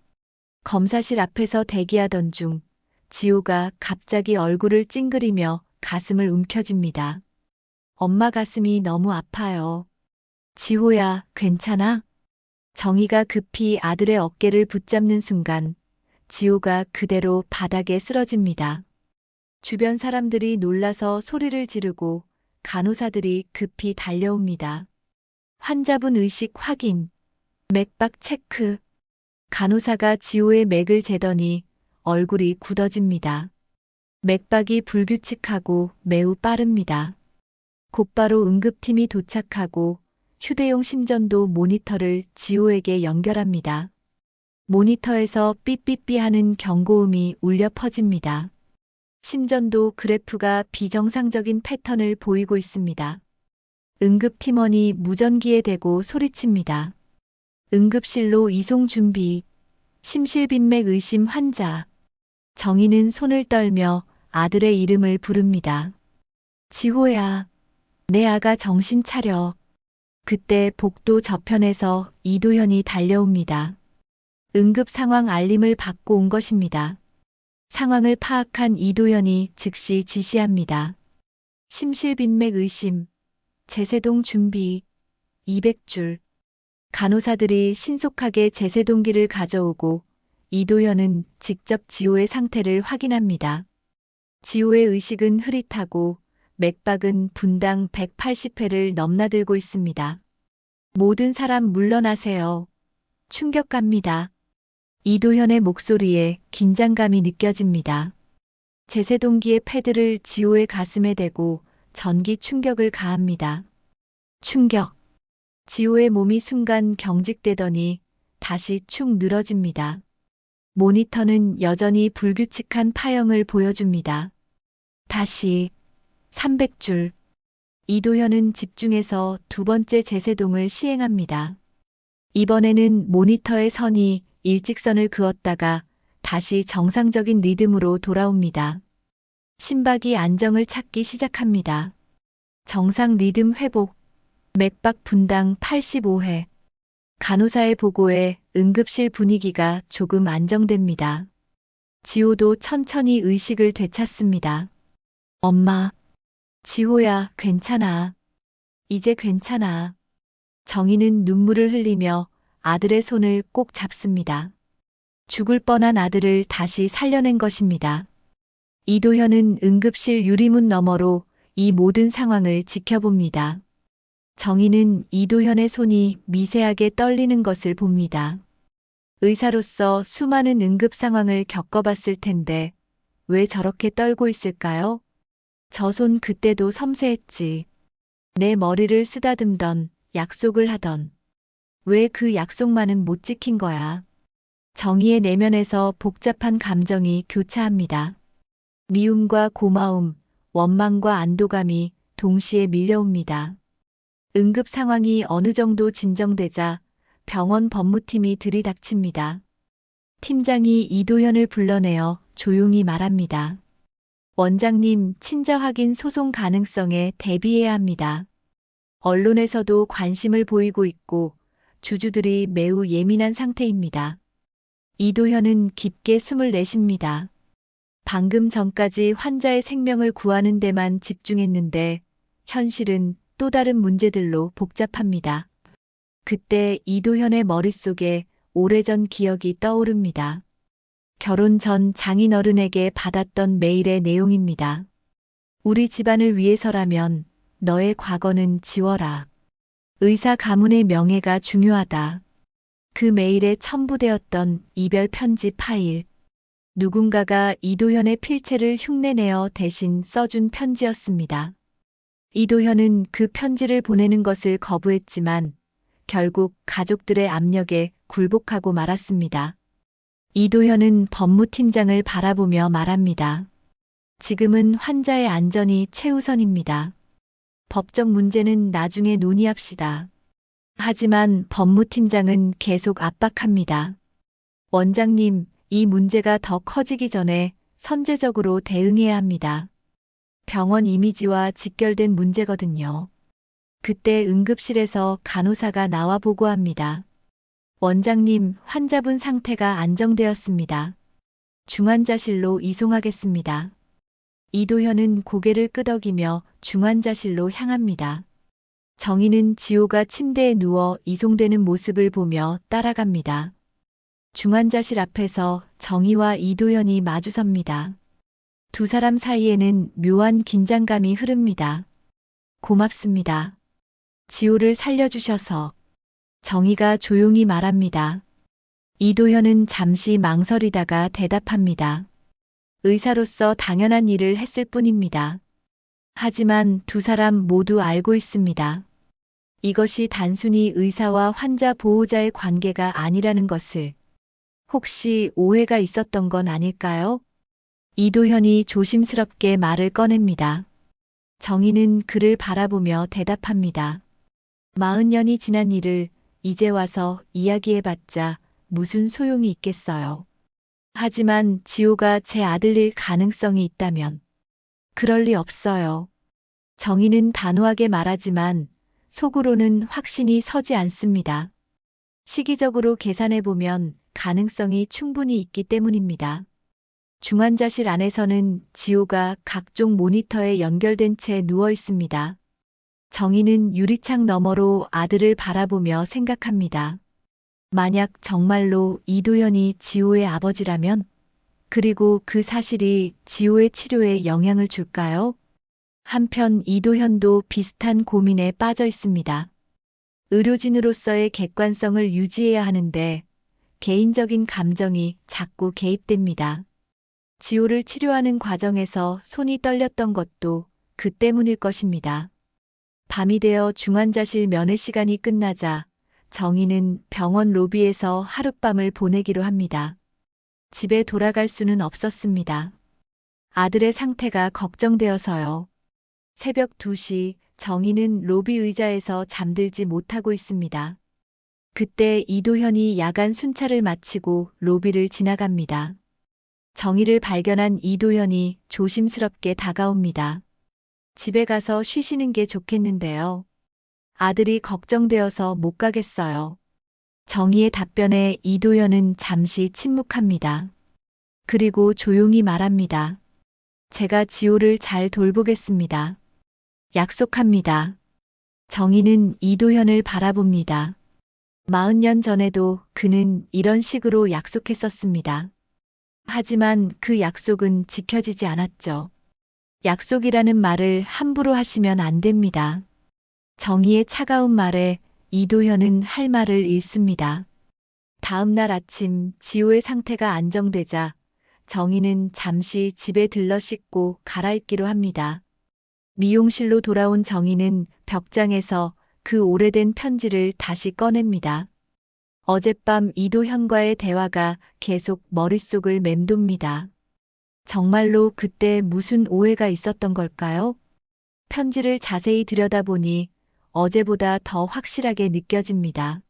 검사실 앞에서 대기하던 중 지호가 갑자기 얼굴을 찡그리며 가슴을 움켜쥡니다. 엄마 가슴이 너무 아파요. 지호야, 괜찮아? 정희가 급히 아들의 어깨를 붙잡는 순간 지호가 그대로 바닥에 쓰러집니다. 주변 사람들이 놀라서 소리를 지르고 간호사들이 급히 달려옵니다. 환자분 의식 확인, 맥박 체크. 간호사가 지호의 맥을 재더니 얼굴이 굳어집니다. 맥박이 불규칙하고 매우 빠릅니다. 곧바로 응급팀이 도착하고 휴대용 심전도 모니터를 지호에게 연결합니다. 모니터에서 삐삐삐 하는 경고음이 울려 퍼집니다. 심전도 그래프가 비정상적인 패턴을 보이고 있습니다. 응급팀원이 무전기에 대고 소리칩니다. 응급실로 이송 준비. 심실빈맥 의심 환자. 정희는 손을 떨며 아들의 이름을 부릅니다. 지호야, 내 아가 정신 차려. 그때 복도 저편에서 이도현이 달려옵니다. 응급 상황 알림을 받고 온 것입니다. 상황을 파악한 이도현이 즉시 지시합니다. 심실빈맥 의심, 제세동 준비, 200줄. 간호사들이 신속하게 제세동기를 가져오고 이도현은 직접 지호의 상태를 확인합니다. 지호의 의식은 흐릿하고 맥박은 분당 180회를 넘나들고 있습니다. 모든 사람 물러나세요. 충격갑니다. 이도현의 목소리에 긴장감이 느껴집니다. 제세동기의 패드를 지호의 가슴에 대고 전기 충격을 가합니다. 충격. 지호의 몸이 순간 경직되더니 다시 축 늘어집니다. 모니터는 여전히 불규칙한 파형을 보여줍니다. 다시 300줄. 이도현은 집중해서 두 번째 제세동을 시행합니다. 이번에는 모니터의 선이 일직선을 그었다가 다시 정상적인 리듬으로 돌아옵니다. 심박이 안정을 찾기 시작합니다. 정상 리듬 회복. 맥박 분당 85회. 간호사의 보고에 응급실 분위기가 조금 안정됩니다. 지호도 천천히 의식을 되찾습니다. 엄마. 지호야, 괜찮아. 이제 괜찮아. 정희는 눈물을 흘리며 아들의 손을 꼭 잡습니다. 죽을 뻔한 아들을 다시 살려낸 것입니다. 이도현은 응급실 유리문 너머로 이 모든 상황을 지켜봅니다. 정희는 이도현의 손이 미세하게 떨리는 것을 봅니다. 의사로서 수많은 응급 상황을 겪어봤을 텐데 왜 저렇게 떨고 있을까요? 저 손 그때도 섬세했지. 내 머리를 쓰다듬던, 약속을 하던. 왜 그 약속만은 못 지킨 거야? 정희의 내면에서 복잡한 감정이 교차합니다. 미움과 고마움, 원망과 안도감이 동시에 밀려옵니다. 응급 상황이 어느 정도 진정되자 병원 법무팀이 들이닥칩니다. 팀장이 이도현을 불러내어 조용히 말합니다. 원장님, 친자 확인 소송 가능성에 대비해야 합니다. 언론에서도 관심을 보이고 있고 주주들이 매우 예민한 상태입니다. 이도현은 깊게 숨을 내쉽니다. 방금 전까지 환자의 생명을 구하는 데만 집중했는데 현실은 또 다른 문제들로 복잡합니다. 그때 이도현의 머릿속에 오래전 기억이 떠오릅니다. 결혼 전 장인어른에게 받았던 메일의 내용입니다. 우리 집안을 위해서라면 너의 과거는 지워라. 의사 가문의 명예가 중요하다. 그 메일에 첨부되었던 이별 편지 파일. 누군가가 이도현의 필체를 흉내내어 대신 써준 편지였습니다. 이도현은 그 편지를 보내는 것을 거부했지만 결국 가족들의 압력에 굴복하고 말았습니다. 이도현은 법무팀장을 바라보며 말합니다. 지금은 환자의 안전이 최우선입니다. 법적 문제는 나중에 논의합시다. 하지만 법무팀장은 계속 압박합니다. 원장님, 이 문제가 더 커지기 전에 선제적으로 대응해야 합니다. 병원 이미지와 직결된 문제거든요. 그때 응급실에서 간호사가 나와 보고합니다. 원장님, 환자분 상태가 안정되었습니다. 중환자실로 이송하겠습니다. 이도현은 고개를 끄덕이며 중환자실로 향합니다. 정희는 지호가 침대에 누워 이송되는 모습을 보며 따라갑니다. 중환자실 앞에서 정희와 이도현이 마주섭니다. 두 사람 사이에는 묘한 긴장감이 흐릅니다. 고맙습니다. 지호를 살려주셔서. 정희가 조용히 말합니다. 이도현은 잠시 망설이다가 대답합니다. 의사로서 당연한 일을 했을 뿐입니다. 하지만 두 사람 모두 알고 있습니다. 이것이 단순히 의사와 환자 보호자의 관계가 아니라는 것을. 혹시 오해가 있었던 건 아닐까요? 이도현이 조심스럽게 말을 꺼냅니다. 정희는 그를 바라보며 대답합니다. 40년이 지난 일을 이제 와서 이야기해봤자 무슨 소용이 있겠어요. 하지만 지호가 제 아들일 가능성이 있다면 그럴 리 없어요. 정희는 단호하게 말하지만 속으로는 확신이 서지 않습니다. 시기적으로 계산해보면 가능성이 충분히 있기 때문입니다. 중환자실 안에서는 지호가 각종 모니터에 연결된 채 누워 있습니다. 정희는 유리창 너머로 아들을 바라보며 생각합니다. 만약 정말로 이도현이 지호의 아버지라면, 그리고 그 사실이 지호의 치료에 영향을 줄까요? 한편 이도현도 비슷한 고민에 빠져 있습니다. 의료진으로서의 객관성을 유지해야 하는데 개인적인 감정이 자꾸 개입됩니다. 지호를 치료하는 과정에서 손이 떨렸던 것도 그 때문일 것입니다. 밤이 되어 중환자실 면회 시간이 끝나자 정희는 병원 로비에서 하룻밤을 보내기로 합니다. 집에 돌아갈 수는 없었습니다. 아들의 상태가 걱정되어서요. 새벽 2시 정희는 로비 의자에서 잠들지 못하고 있습니다. 그때 이도현이 야간 순찰을 마치고 로비를 지나갑니다. 정희를 발견한 이도현이 조심스럽게 다가옵니다. 집에 가서 쉬시는 게 좋겠는데요. 아들이 걱정되어서 못 가겠어요. 정희의 답변에 이도현은 잠시 침묵합니다. 그리고 조용히 말합니다. 제가 지호를 잘 돌보겠습니다. 약속합니다. 정희는 이도현을 바라봅니다. 40년 전에도 그는 이런 식으로 약속했었습니다. 하지만 그 약속은 지켜지지 않았죠. 약속이라는 말을 함부로 하시면 안 됩니다. 정희의 차가운 말에 이도현은 할 말을 잃습니다. 다음 날 아침 지호의 상태가 안정되자 정희는 잠시 집에 들러 씻고 갈아입기로 합니다. 미용실로 돌아온 정희는 벽장에서 그 오래된 편지를 다시 꺼냅니다. 어젯밤 이도현과의 대화가 계속 머릿속을 맴돕니다. 정말로 그때 무슨 오해가 있었던 걸까요? 편지를 자세히 들여다보니 어제보다 더 확실하게 느껴집니다.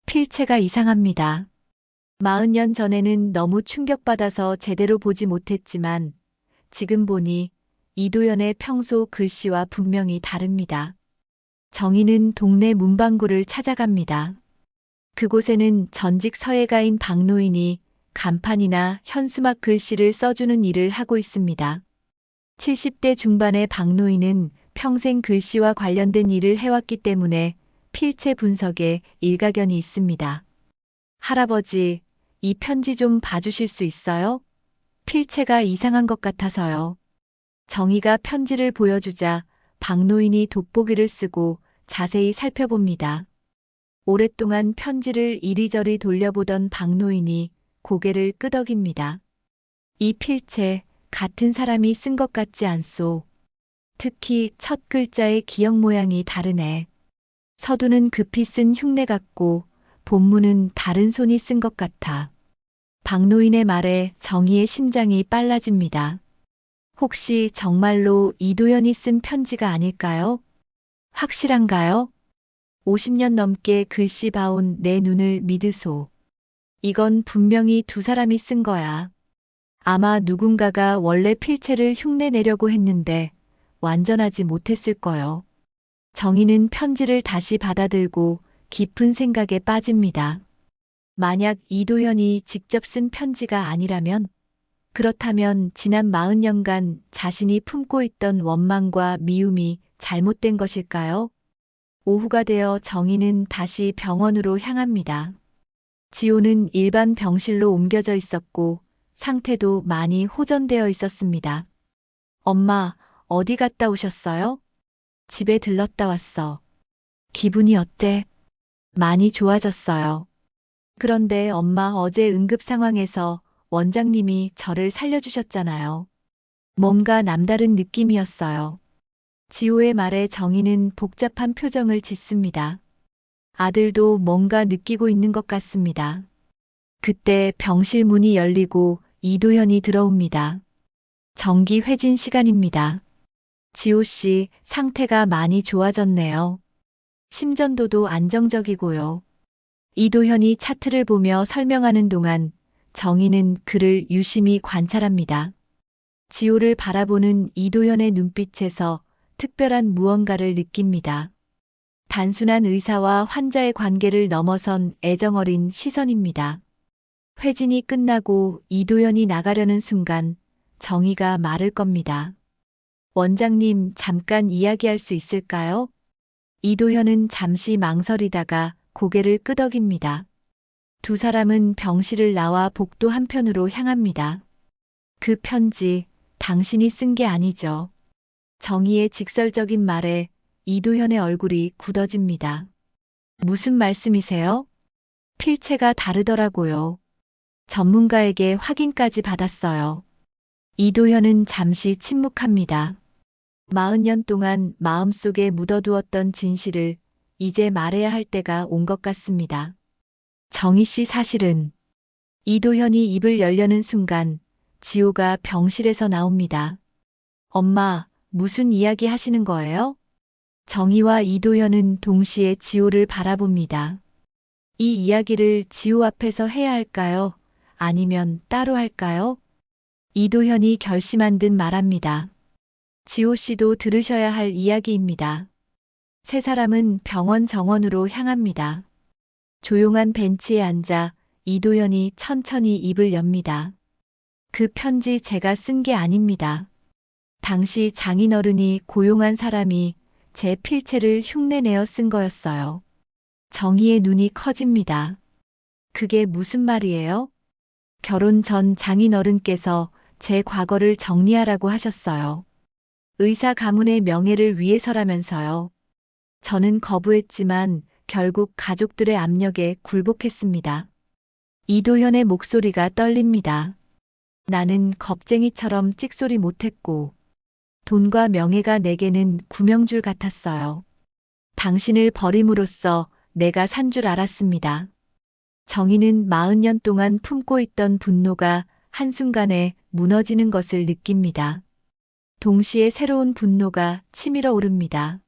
필체가 이상합니다. 40년 전에는 너무 충격받아서 제대로 보지 못했지만 지금 보니 이도연의 평소 글씨와 분명히 다릅니다. 정희는 동네 문방구를 찾아갑니다. 그곳에는 전직 서예가인 박노인이 간판이나 현수막 글씨를 써주는 일을 하고 있습니다. 70대 중반의 박노인은 평생 글씨와 관련된 일을 해왔기 때문에 필체 분석에 일가견이 있습니다. 할아버지, 이 편지 좀 봐주실 수 있어요? 필체가 이상한 것 같아서요. 정희가 편지를 보여주자 박노인이 돋보기를 쓰고 자세히 살펴봅니다. 오랫동안 편지를 이리저리 돌려보던 박노인이 고개를 끄덕입니다. 이 필체, 같은 사람이 쓴 것 같지 않소. 특히 첫 글자의 기억 모양이 다르네. 서두는 급히 쓴 흉내 같고 본문은 다른 손이 쓴 것 같아. 박노인의 말에 정희의 심장이 빨라집니다. 혹시 정말로 이도연이 쓴 편지가 아닐까요? 확실한가요? 50년 넘게 글씨 봐온 내 눈을 믿으소. 이건 분명히 두 사람이 쓴 거야. 아마 누군가가 원래 필체를 흉내내려고 했는데 완전하지 못했을 거요. 정희는 편지를 다시 받아들고 깊은 생각에 빠집니다. 만약 이도현이 직접 쓴 편지가 아니라면, 그렇다면 지난 40년간 자신이 품고 있던 원망과 미움이 잘못된 것일까요? 오후가 되어 정희는 다시 병원으로 향합니다. 지호는 일반 병실로 옮겨져 있었고 상태도 많이 호전되어 있었습니다. 엄마, 어디 갔다 오셨어요? 집에 들렀다 왔어. 기분이 어때? 많이 좋아졌어요. 그런데 엄마 어제 응급 상황에서 원장님이 저를 살려주셨잖아요. 뭔가 남다른 느낌이었어요. 지호의 말에 정희는 복잡한 표정을 짓습니다. 아들도 뭔가 느끼고 있는 것 같습니다. 그때 병실 문이 열리고 이도현이 들어옵니다. 정기 회진 시간입니다. 지호 씨, 상태가 많이 좋아졌네요. 심전도도 안정적이고요. 이도현이 차트를 보며 설명하는 동안 정희는 그를 유심히 관찰합니다. 지호를 바라보는 이도현의 눈빛에서 특별한 무언가를 느낍니다. 단순한 의사와 환자의 관계를 넘어선 애정어린 시선입니다. 회진이 끝나고 이도현이 나가려는 순간 정희가 말을 겁니다. 원장님, 잠깐 이야기할 수 있을까요? 이도현은 잠시 망설이다가 고개를 끄덕입니다. 두 사람은 병실을 나와 복도 한편으로 향합니다. 그 편지, 당신이 쓴 게 아니죠. 정희의 직설적인 말에 이도현의 얼굴이 굳어집니다. 무슨 말씀이세요? 필체가 다르더라고요. 전문가에게 확인까지 받았어요. 이도현은 잠시 침묵합니다. 40년 동안 마음속에 묻어두었던 진실을 이제 말해야 할 때가 온 것 같습니다. 정희 씨, 사실은. 이도현이 입을 열려는 순간 지호가 병실에서 나옵니다. 엄마, 무슨 이야기 하시는 거예요? 정희와 이도현은 동시에 지호를 바라봅니다. 이 이야기를 지호 앞에서 해야 할까요? 아니면 따로 할까요? 이도현이 결심한 듯 말합니다. 지호 씨도 들으셔야 할 이야기입니다. 세 사람은 병원 정원으로 향합니다. 조용한 벤치에 앉아 이도현이 천천히 입을 엽니다. 그 편지 제가 쓴 게 아닙니다. 당시 장인어른이 고용한 사람이 제 필체를 흉내내어 쓴 거였어요. 정희의 눈이 커집니다. 그게 무슨 말이에요? 결혼 전 장인어른께서 제 과거를 정리하라고 하셨어요. 의사 가문의 명예를 위해서라면서요. 저는 거부했지만 결국 가족들의 압력에 굴복했습니다. 이도현의 목소리가 떨립니다. 나는 겁쟁이처럼 찍소리 못했고 돈과 명예가 내게는 구명줄 같았어요. 당신을 버림으로써 내가 산 줄 알았습니다. 정희는 40년 동안 품고 있던 분노가 한순간에 무너지는 것을 느낍니다. 동시에 새로운 분노가 치밀어 오릅니다.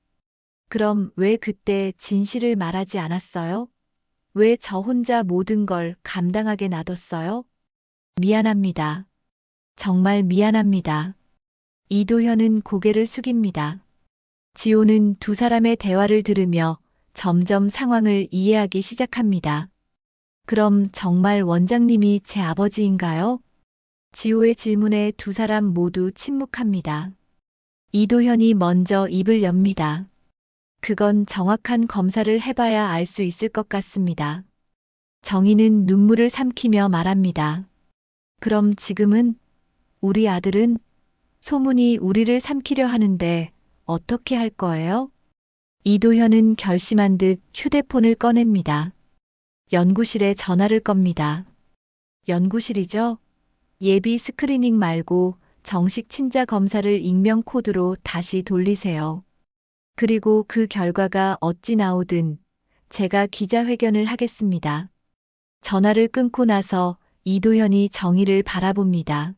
그럼 왜 그때 진실을 말하지 않았어요? 왜 저 혼자 모든 걸 감당하게 놔뒀어요? 미안합니다. 정말 미안합니다. 이도현은 고개를 숙입니다. 지호는 두 사람의 대화를 들으며 점점 상황을 이해하기 시작합니다. 그럼 정말 원장님이 제 아버지인가요? 지호의 질문에 두 사람 모두 침묵합니다. 이도현이 먼저 입을 엽니다. 그건 정확한 검사를 해봐야 알 수 있을 것 같습니다. 정희는 눈물을 삼키며 말합니다. 그럼 지금은 우리 아들은 소문이 우리를 삼키려 하는데 어떻게 할 거예요? 이도현은 결심한 듯 휴대폰을 꺼냅니다. 연구실에 전화를 겁니다. 연구실이죠? 예비 스크리닝 말고 정식 친자 검사를 익명 코드로 다시 돌리세요. 그리고 그 결과가 어찌 나오든 제가 기자회견을 하겠습니다. 전화를 끊고 나서 이도현이 정희를 바라봅니다.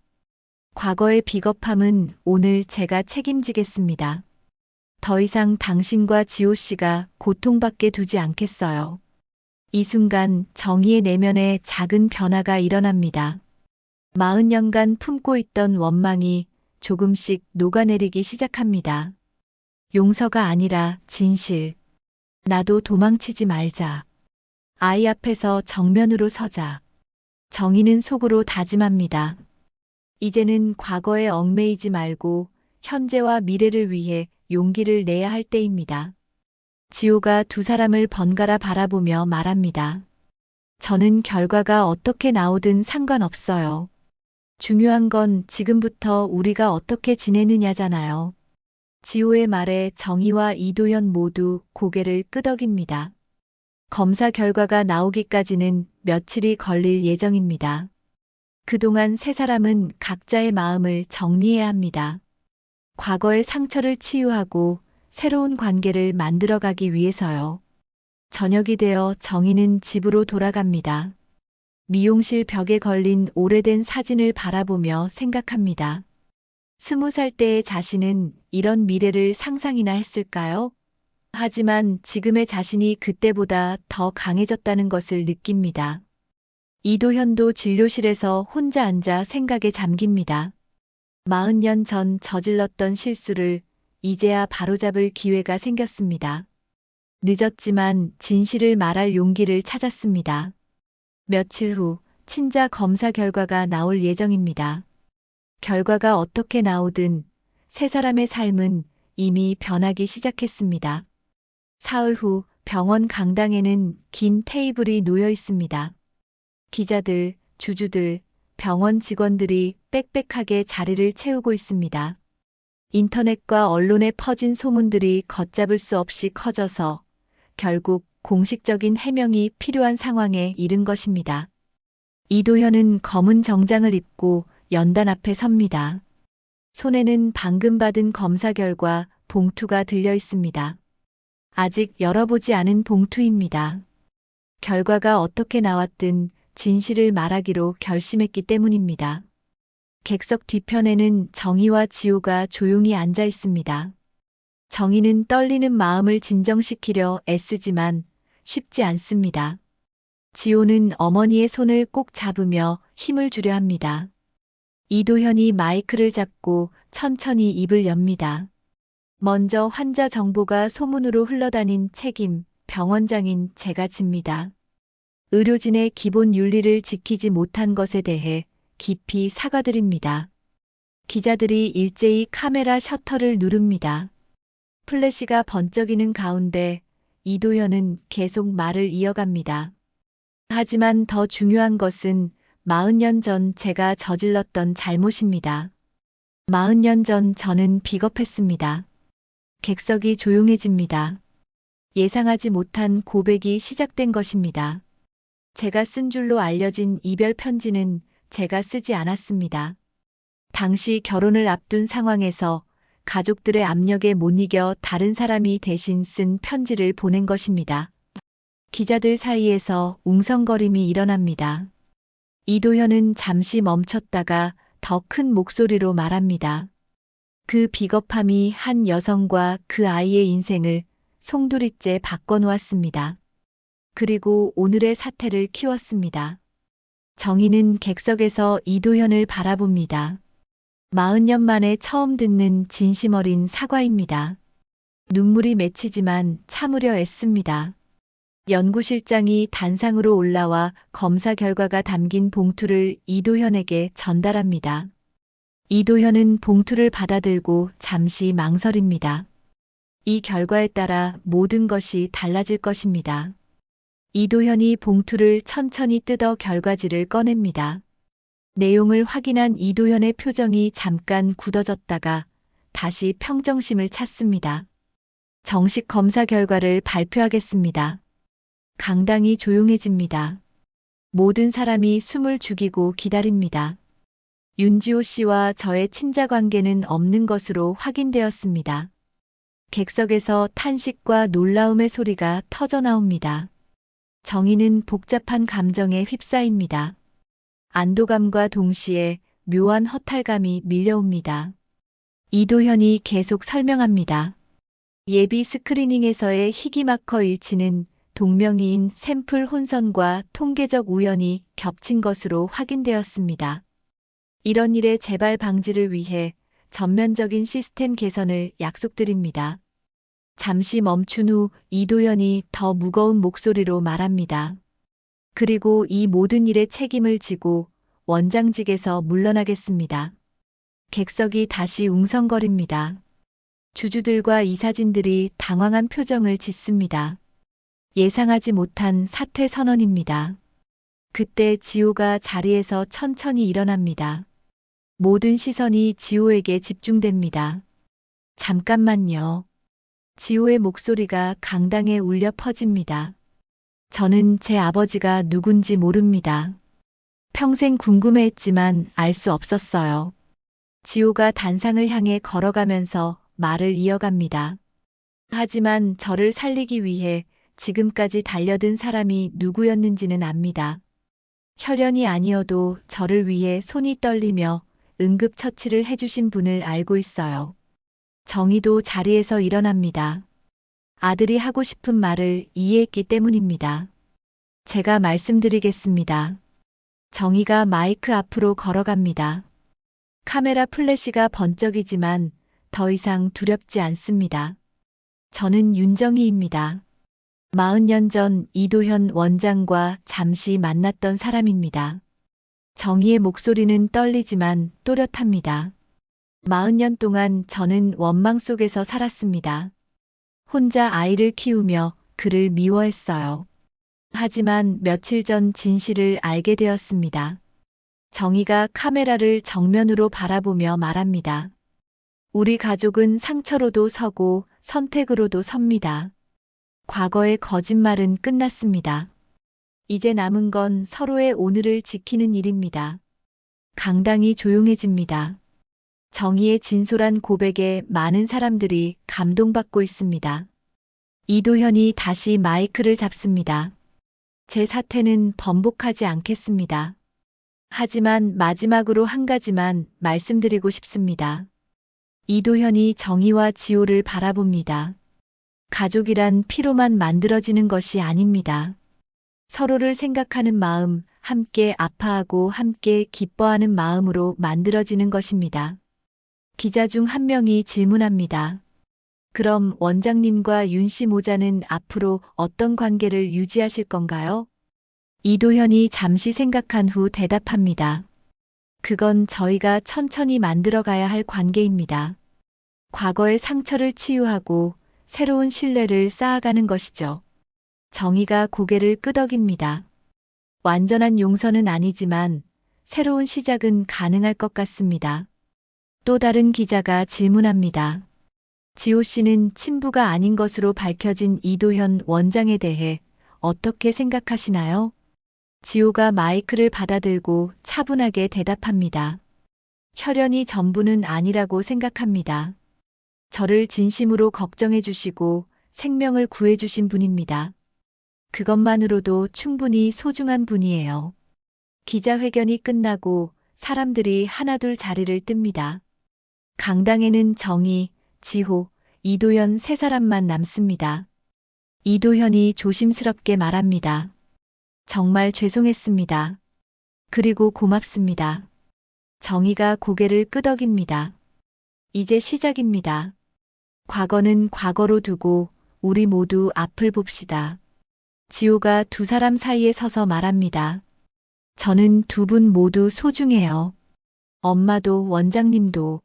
과거의 비겁함은 오늘 제가 책임지겠습니다. 더 이상 당신과 지호 씨가 고통받게 두지 않겠어요. 이 순간 정희의 내면에 작은 변화가 일어납니다. 40년간 품고 있던 원망이 조금씩 녹아내리기 시작합니다. 용서가 아니라 진실. 나도 도망치지 말자. 아이 앞에서 정면으로 서자. 정희는 속으로 다짐합니다. 이제는 과거에 얽매이지 말고 현재와 미래를 위해 용기를 내야 할 때입니다. 지호가 두 사람을 번갈아 바라보며 말합니다. 저는 결과가 어떻게 나오든 상관없어요. 중요한 건 지금부터 우리가 어떻게 지내느냐잖아요. 지호의 말에 정희와 이도현 모두 고개를 끄덕입니다. 검사 결과가 나오기까지는 며칠이 걸릴 예정입니다. 그동안 세 사람은 각자의 마음을 정리해야 합니다. 과거의 상처를 치유하고 새로운 관계를 만들어가기 위해서요. 저녁이 되어 정희는 집으로 돌아갑니다. 미용실 벽에 걸린 오래된 사진을 바라보며 생각합니다. 20살 때의 자신은 이런 미래를 상상이나 했을까요? 하지만 지금의 자신이 그때보다 더 강해졌다는 것을 느낍니다. 이도현도 진료실에서 혼자 앉아 생각에 잠깁니다. 40년 전 저질렀던 실수를 이제야 바로잡을 기회가 생겼습니다. 늦었지만 진실을 말할 용기를 찾았습니다. 며칠 후 친자 검사 결과가 나올 예정입니다. 결과가 어떻게 나오든 세 사람의 삶은 이미 변하기 시작했습니다. 사흘 후 병원 강당에는 긴 테이블이 놓여 있습니다. 기자들, 주주들, 병원 직원들이 빽빽하게 자리를 채우고 있습니다. 인터넷과 언론에 퍼진 소문들이 걷잡을 수 없이 커져서 결국 공식적인 해명이 필요한 상황에 이른 것입니다. 이도현은 검은 정장을 입고 연단 앞에 섭니다. 손에는 방금 받은 검사 결과 봉투가 들려 있습니다. 아직 열어보지 않은 봉투입니다. 결과가 어떻게 나왔든 진실을 말하기로 결심했기 때문입니다. 객석 뒤편에는 정희와 지호가 조용히 앉아 있습니다. 정희는 떨리는 마음을 진정시키려 애쓰지만 쉽지 않습니다. 지호는 어머니의 손을 꼭 잡으며 힘을 주려 합니다. 이도현이 마이크를 잡고 천천히 입을 엽니다. 먼저 환자 정보가 소문으로 흘러다닌 책임, 병원장인 제가 집니다. 의료진의 기본 윤리를 지키지 못한 것에 대해 깊이 사과드립니다. 기자들이 일제히 카메라 셔터를 누릅니다. 플래시가 번쩍이는 가운데 이도현은 계속 말을 이어갑니다. 하지만 더 중요한 것은 40년 전 제가 저질렀던 잘못입니다. 40년 전 저는 비겁했습니다. 객석이 조용해집니다. 예상하지 못한 고백이 시작된 것입니다. 제가 쓴 줄로 알려진 이별 편지는 제가 쓰지 않았습니다. 당시 결혼을 앞둔 상황에서 가족들의 압력에 못 이겨 다른 사람이 대신 쓴 편지를 보낸 것입니다. 기자들 사이에서 웅성거림이 일어납니다. 이도현은 잠시 멈췄다가 더 큰 목소리로 말합니다. 그 비겁함이 한 여성과 그 아이의 인생을 송두리째 바꿔놓았습니다. 그리고 오늘의 사태를 키웠습니다. 정희는 객석에서 이도현을 바라봅니다. 40년 만에 처음 듣는 진심 어린 사과입니다. 눈물이 맺히지만 참으려 애씁니다. 연구실장이 단상으로 올라와 검사 결과가 담긴 봉투를 이도현에게 전달합니다. 이도현은 봉투를 받아들고 잠시 망설입니다. 이 결과에 따라 모든 것이 달라질 것입니다. 이도현이 봉투를 천천히 뜯어 결과지를 꺼냅니다. 내용을 확인한 이도현의 표정이 잠깐 굳어졌다가 다시 평정심을 찾습니다. 정식 검사 결과를 발표하겠습니다. 강당이 조용해집니다. 모든 사람이 숨을 죽이고 기다립니다. 윤지호 씨와 저의 친자 관계는 없는 것으로 확인되었습니다. 객석에서 탄식과 놀라움의 소리가 터져 나옵니다. 정희는 복잡한 감정에 휩싸입니다. 안도감과 동시에 묘한 허탈감이 밀려옵니다. 이도현이 계속 설명합니다. 예비 스크리닝에서의 희귀마커 일치는 동명이인 샘플 혼선과 통계적 우연이 겹친 것으로 확인되었습니다. 이런 일의 재발 방지를 위해 전면적인 시스템 개선을 약속드립니다. 잠시 멈춘 후 이도현이 더 무거운 목소리로 말합니다. 그리고 이 모든 일의 책임을 지고 원장직에서 물러나겠습니다. 객석이 다시 웅성거립니다. 주주들과 이사진들이 당황한 표정을 짓습니다. 예상하지 못한 사퇴 선언입니다. 그때 지호가 자리에서 천천히 일어납니다. 모든 시선이 지호에게 집중됩니다. 잠깐만요. 지호의 목소리가 강당에 울려 퍼집니다. 저는 제 아버지가 누군지 모릅니다. 평생 궁금해했지만 알 수 없었어요. 지호가 단상을 향해 걸어가면서 말을 이어갑니다. 하지만 저를 살리기 위해 지금까지 달려든 사람이 누구였는지는 압니다. 혈연이 아니어도 저를 위해 손이 떨리며 응급처치를 해주신 분을 알고 있어요. 정희도 자리에서 일어납니다. 아들이 하고 싶은 말을 이해했기 때문입니다. 제가 말씀드리겠습니다. 정희가 마이크 앞으로 걸어갑니다. 카메라 플래시가 번쩍이지만 더 이상 두렵지 않습니다. 저는 윤정희입니다. 40년 전 이도현 원장과 잠시 만났던 사람입니다. 정희의 목소리는 떨리지만 또렷합니다. 40년 동안 저는 원망 속에서 살았습니다. 혼자 아이를 키우며 그를 미워했어요. 하지만 며칠 전 진실을 알게 되었습니다. 정희가 카메라를 정면으로 바라보며 말합니다. 우리 가족은 상처로도 서고 선택으로도 섭니다. 과거의 거짓말은 끝났습니다. 이제 남은 건 서로의 오늘을 지키는 일입니다. 강당이 조용해집니다. 정희의 진솔한 고백에 많은 사람들이 감동받고 있습니다. 이도현이 다시 마이크를 잡습니다. 제 사퇴는 번복하지 않겠습니다. 하지만 마지막으로 한 가지만 말씀드리고 싶습니다. 이도현이 정희와 지호를 바라봅니다. 가족이란 피로만 만들어지는 것이 아닙니다. 서로를 생각하는 마음, 함께 아파하고 함께 기뻐하는 마음으로 만들어지는 것입니다. 기자 중 한 명이 질문합니다. 그럼 원장님과 윤 씨 모자는 앞으로 어떤 관계를 유지하실 건가요? 이도현이 잠시 생각한 후 대답합니다. 그건 저희가 천천히 만들어가야 할 관계입니다. 과거의 상처를 치유하고 새로운 신뢰를 쌓아가는 것이죠. 정희가 고개를 끄덕입니다. 완전한 용서는 아니지만 새로운 시작은 가능할 것 같습니다. 또 다른 기자가 질문합니다. 지호 씨는 친부가 아닌 것으로 밝혀진 이도현 원장에 대해 어떻게 생각하시나요? 지호가 마이크를 받아들고 차분하게 대답합니다. 혈연이 전부는 아니라고 생각합니다. 저를 진심으로 걱정해 주시고 생명을 구해 주신 분입니다. 그것만으로도 충분히 소중한 분이에요. 기자회견이 끝나고 사람들이 하나둘 자리를 뜹니다. 강당에는 정희, 지호, 이도현 세 사람만 남습니다. 이도현이 조심스럽게 말합니다. 정말 죄송했습니다. 그리고 고맙습니다. 정희가 고개를 끄덕입니다. 이제 시작입니다. 과거는 과거로 두고 우리 모두 앞을 봅시다. 지호가 두 사람 사이에 서서 말합니다. 저는 두 분 모두 소중해요. 엄마도 원장님도.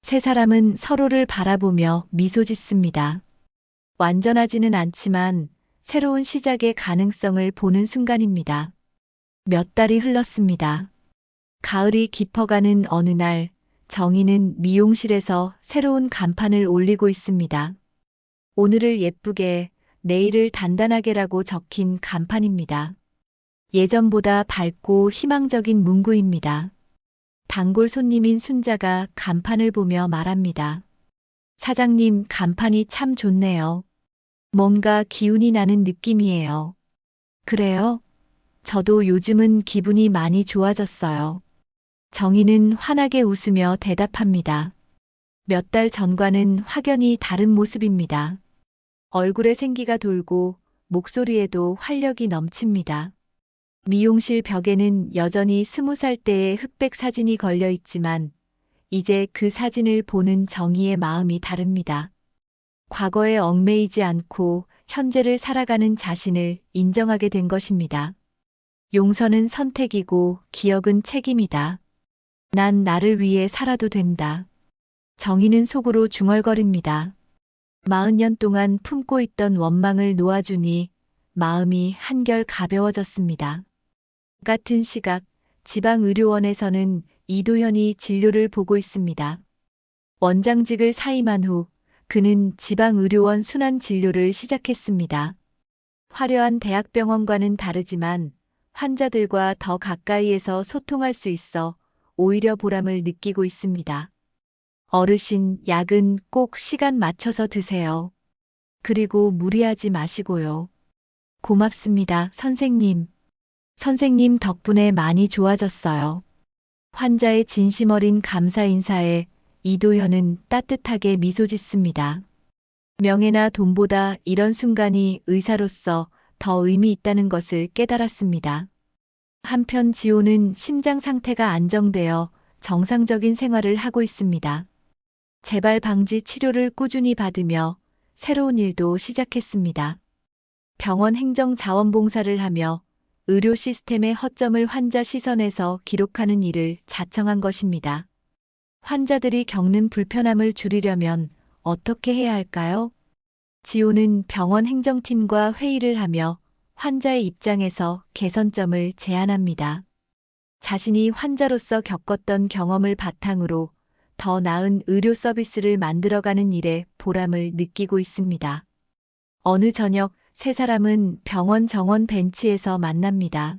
세 사람은 서로를 바라보며 미소 짓습니다. 완전하지는 않지만 새로운 시작의 가능성을 보는 순간입니다. 몇 달이 흘렀습니다. 가을이 깊어가는 어느 날, 정희는 미용실에서 새로운 간판을 올리고 있습니다. 오늘을 예쁘게, 내일을 단단하게라고 적힌 간판입니다. 예전보다 밝고 희망적인 문구입니다. 단골 손님인 순자가 간판을 보며 말합니다. 사장님, 간판이 참 좋네요. 뭔가 기운이 나는 느낌이에요. 그래요? 저도 요즘은 기분이 많이 좋아졌어요. 정희는 환하게 웃으며 대답합니다. 몇 달 전과는 확연히 다른 모습입니다. 얼굴에 생기가 돌고 목소리에도 활력이 넘칩니다. 미용실 벽에는 여전히 20살 때의 흑백 사진이 걸려 있지만 이제 그 사진을 보는 정희의 마음이 다릅니다. 과거에 얽매이지 않고 현재를 살아가는 자신을 인정하게 된 것입니다. 용서는 선택이고 기억은 책임이다. 난 나를 위해 살아도 된다. 정희는 속으로 중얼거립니다. 40년 동안 품고 있던 원망을 놓아주니 마음이 한결 가벼워졌습니다. 같은 시각 지방의료원에서는 이도현이 진료를 보고 있습니다. 원장직을 사임한 후 그는 지방의료원 순환진료를 시작했습니다. 화려한 대학병원과는 다르지만 환자들과 더 가까이에서 소통할 수 있어 오히려 보람을 느끼고 있습니다. 어르신, 약은 꼭 시간 맞춰서 드세요. 그리고 무리하지 마시고요. 고맙습니다, 선생님. 선생님 덕분에 많이 좋아졌어요. 환자의 진심 어린 감사 인사에 이도현은 따뜻하게 미소 짓습니다. 명예나 돈보다 이런 순간이 의사로서 더 의미 있다는 것을 깨달았습니다. 한편 지호는 심장 상태가 안정되어 정상적인 생활을 하고 있습니다. 재발 방지 치료를 꾸준히 받으며 새로운 일도 시작했습니다. 병원 행정 자원봉사를 하며 의료 시스템의 허점을 환자 시선에서 기록하는 일을 자청한 것입니다. 환자들이 겪는 불편함을 줄이려면 어떻게 해야 할까요? 지호는 병원 행정팀과 회의를 하며 환자의 입장에서 개선점을 제안합니다. 자신이 환자로서 겪었던 경험을 바탕으로 더 나은 의료 서비스를 만들어가는 일에 보람을 느끼고 있습니다. 어느 저녁 세 사람은 병원 정원 벤치에서 만납니다.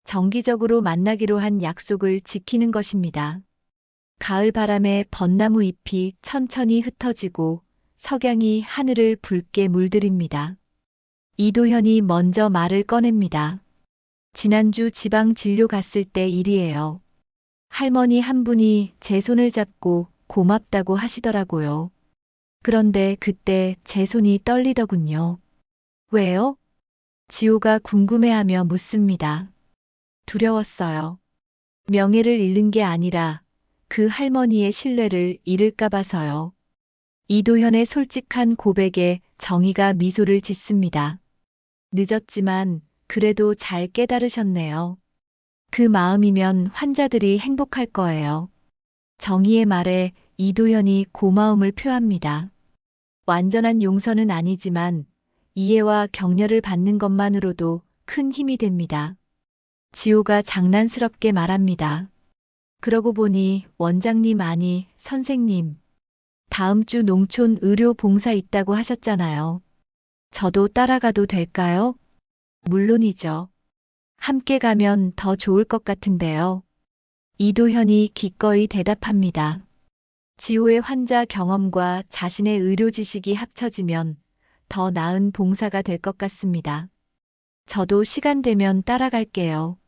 정기적으로 만나기로 한 약속을 지키는 것입니다. 가을 바람에 벚나무 잎이 천천히 흩어지고 석양이 하늘을 붉게 물들입니다. 이도현이 먼저 말을 꺼냅니다. 지난주 지방 진료 갔을 때 일이에요. 할머니 한 분이 제 손을 잡고 고맙다고 하시더라고요. 그런데 그때 제 손이 떨리더군요. 왜요? 지호가 궁금해하며 묻습니다. 두려웠어요. 명예를 잃는 게 아니라 그 할머니의 신뢰를 잃을까 봐서요. 이도현의 솔직한 고백에 정희가 미소를 짓습니다. 늦었지만 그래도 잘 깨달으셨네요. 그 마음이면 환자들이 행복할 거예요. 정희의 말에 이도현이 고마움을 표합니다. 완전한 용서는 아니지만 이해와 격려를 받는 것만으로도 큰 힘이 됩니다. 지호가 장난스럽게 말합니다. 그러고 보니 원장님 아니 선생님. 다음 주 농촌 의료 봉사 있다고 하셨잖아요. 저도 따라가도 될까요? 물론이죠. 함께 가면 더 좋을 것 같은데요. 이도현이 기꺼이 대답합니다. 지호의 환자 경험과 자신의 의료 지식이 합쳐지면 더 나은 봉사가 될 것 같습니다. 저도 시간 되면 따라갈게요.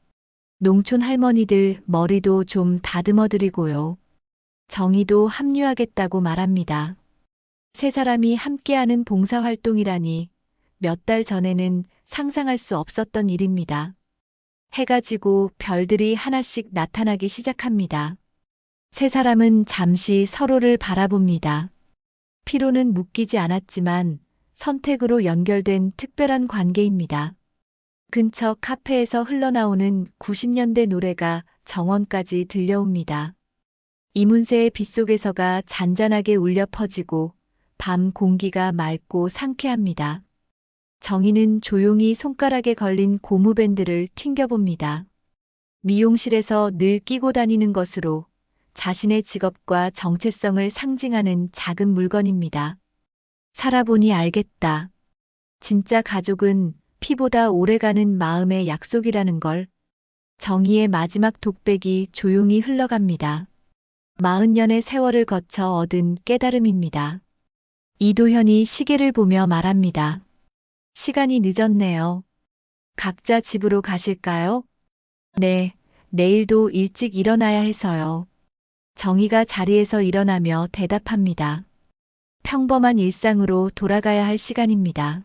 농촌 할머니들 머리도 좀 다듬어 드리고요. 정희도 합류하겠다고 말합니다. 세 사람이 함께하는 봉사활동이라니 몇 달 전에는 상상할 수 없었던 일입니다. 해가 지고 별들이 하나씩 나타나기 시작합니다. 세 사람은 잠시 서로를 바라봅니다. 피로는 묶이지 않았지만 선택으로 연결된 특별한 관계입니다. 근처 카페에서 흘러나오는 90년대 노래가 정원까지 들려옵니다. 이문세의 빗속에서가 잔잔하게 울려 퍼지고 밤 공기가 맑고 상쾌합니다. 정희는 조용히 손가락에 걸린 고무밴드를 튕겨봅니다. 미용실에서 늘 끼고 다니는 것으로 자신의 직업과 정체성을 상징하는 작은 물건입니다. 살아보니 알겠다. 진짜 가족은 피보다 오래가는 마음의 약속이라는 걸. 정희의 마지막 독백이 조용히 흘러갑니다. 40년의 세월을 거쳐 얻은 깨달음입니다. 이도현이 시계를 보며 말합니다. 시간이 늦었네요. 각자 집으로 가실까요? 네, 내일도 일찍 일어나야 해서요. 정희가 자리에서 일어나며 대답합니다. 평범한 일상으로 돌아가야 할 시간입니다.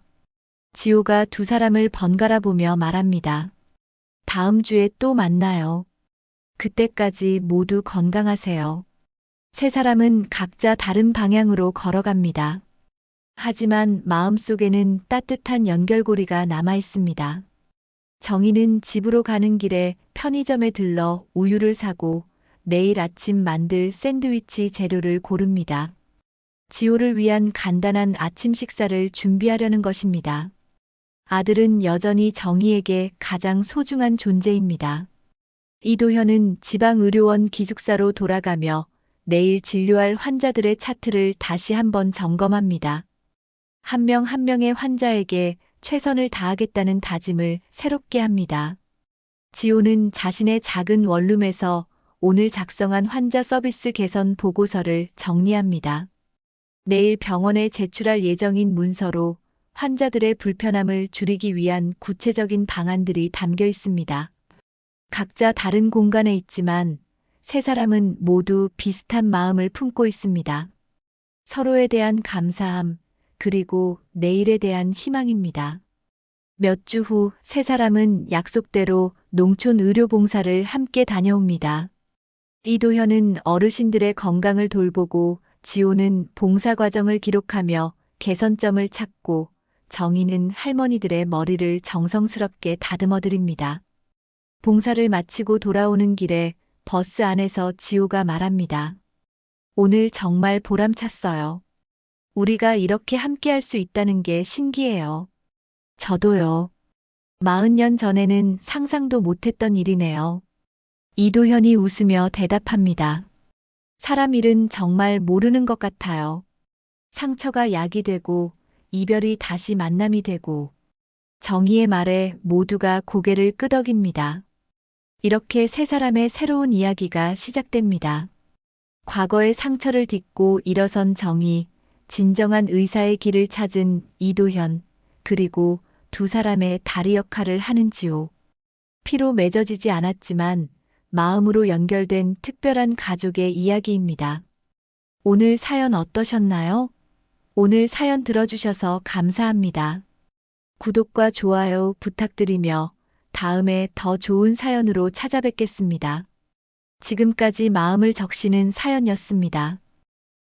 지호가 두 사람을 번갈아 보며 말합니다. 다음 주에 또 만나요. 그때까지 모두 건강하세요. 세 사람은 각자 다른 방향으로 걸어갑니다. 하지만 마음속에는 따뜻한 연결고리가 남아 있습니다. 정희는 집으로 가는 길에 편의점에 들러 우유를 사고 내일 아침 만들 샌드위치 재료를 고릅니다. 지호를 위한 간단한 아침 식사를 준비하려는 것입니다. 아들은 여전히 정희에게 가장 소중한 존재입니다. 이도현은 지방의료원 기숙사로 돌아가며 내일 진료할 환자들의 차트를 다시 한번 점검합니다. 한 명 한 명의 환자에게 최선을 다하겠다는 다짐을 새롭게 합니다. 지호는 자신의 작은 원룸에서 오늘 작성한 환자 서비스 개선 보고서를 정리합니다. 내일 병원에 제출할 예정인 문서로 환자들의 불편함을 줄이기 위한 구체적인 방안들이 담겨 있습니다. 각자 다른 공간에 있지만 세 사람은 모두 비슷한 마음을 품고 있습니다. 서로에 대한 감사함, 그리고 내일에 대한 희망입니다. 몇 주 후 세 사람은 약속대로 농촌 의료봉사를 함께 다녀옵니다. 이도현은 어르신들의 건강을 돌보고 지호는 봉사 과정을 기록하며 개선점을 찾고 정희는 할머니들의 머리를 정성스럽게 다듬어 드립니다. 봉사를 마치고 돌아오는 길에 버스 안에서 지호가 말합니다. 오늘 정말 보람찼어요. 우리가 이렇게 함께할 수 있다는 게 신기해요. 저도요. 40년 전에는 상상도 못했던 일이네요. 이도현이 웃으며 대답합니다. 사람 일은 정말 모르는 것 같아요. 상처가 약이 되고 이별이 다시 만남이 되고 정희의 말에 모두가 고개를 끄덕입니다. 이렇게 세 사람의 새로운 이야기가 시작됩니다. 과거의 상처를 딛고 일어선 정희, 진정한 의사의 길을 찾은 이도현, 그리고 두 사람의 다리 역할을 하는 지호. 피로 맺어지지 않았지만 마음으로 연결된 특별한 가족의 이야기입니다. 오늘 사연 어떠셨나요? 오늘 사연 들어주셔서 감사합니다. 구독과 좋아요 부탁드리며 다음에 더 좋은 사연으로 찾아뵙겠습니다. 지금까지 마음을 적시는 사연이었습니다.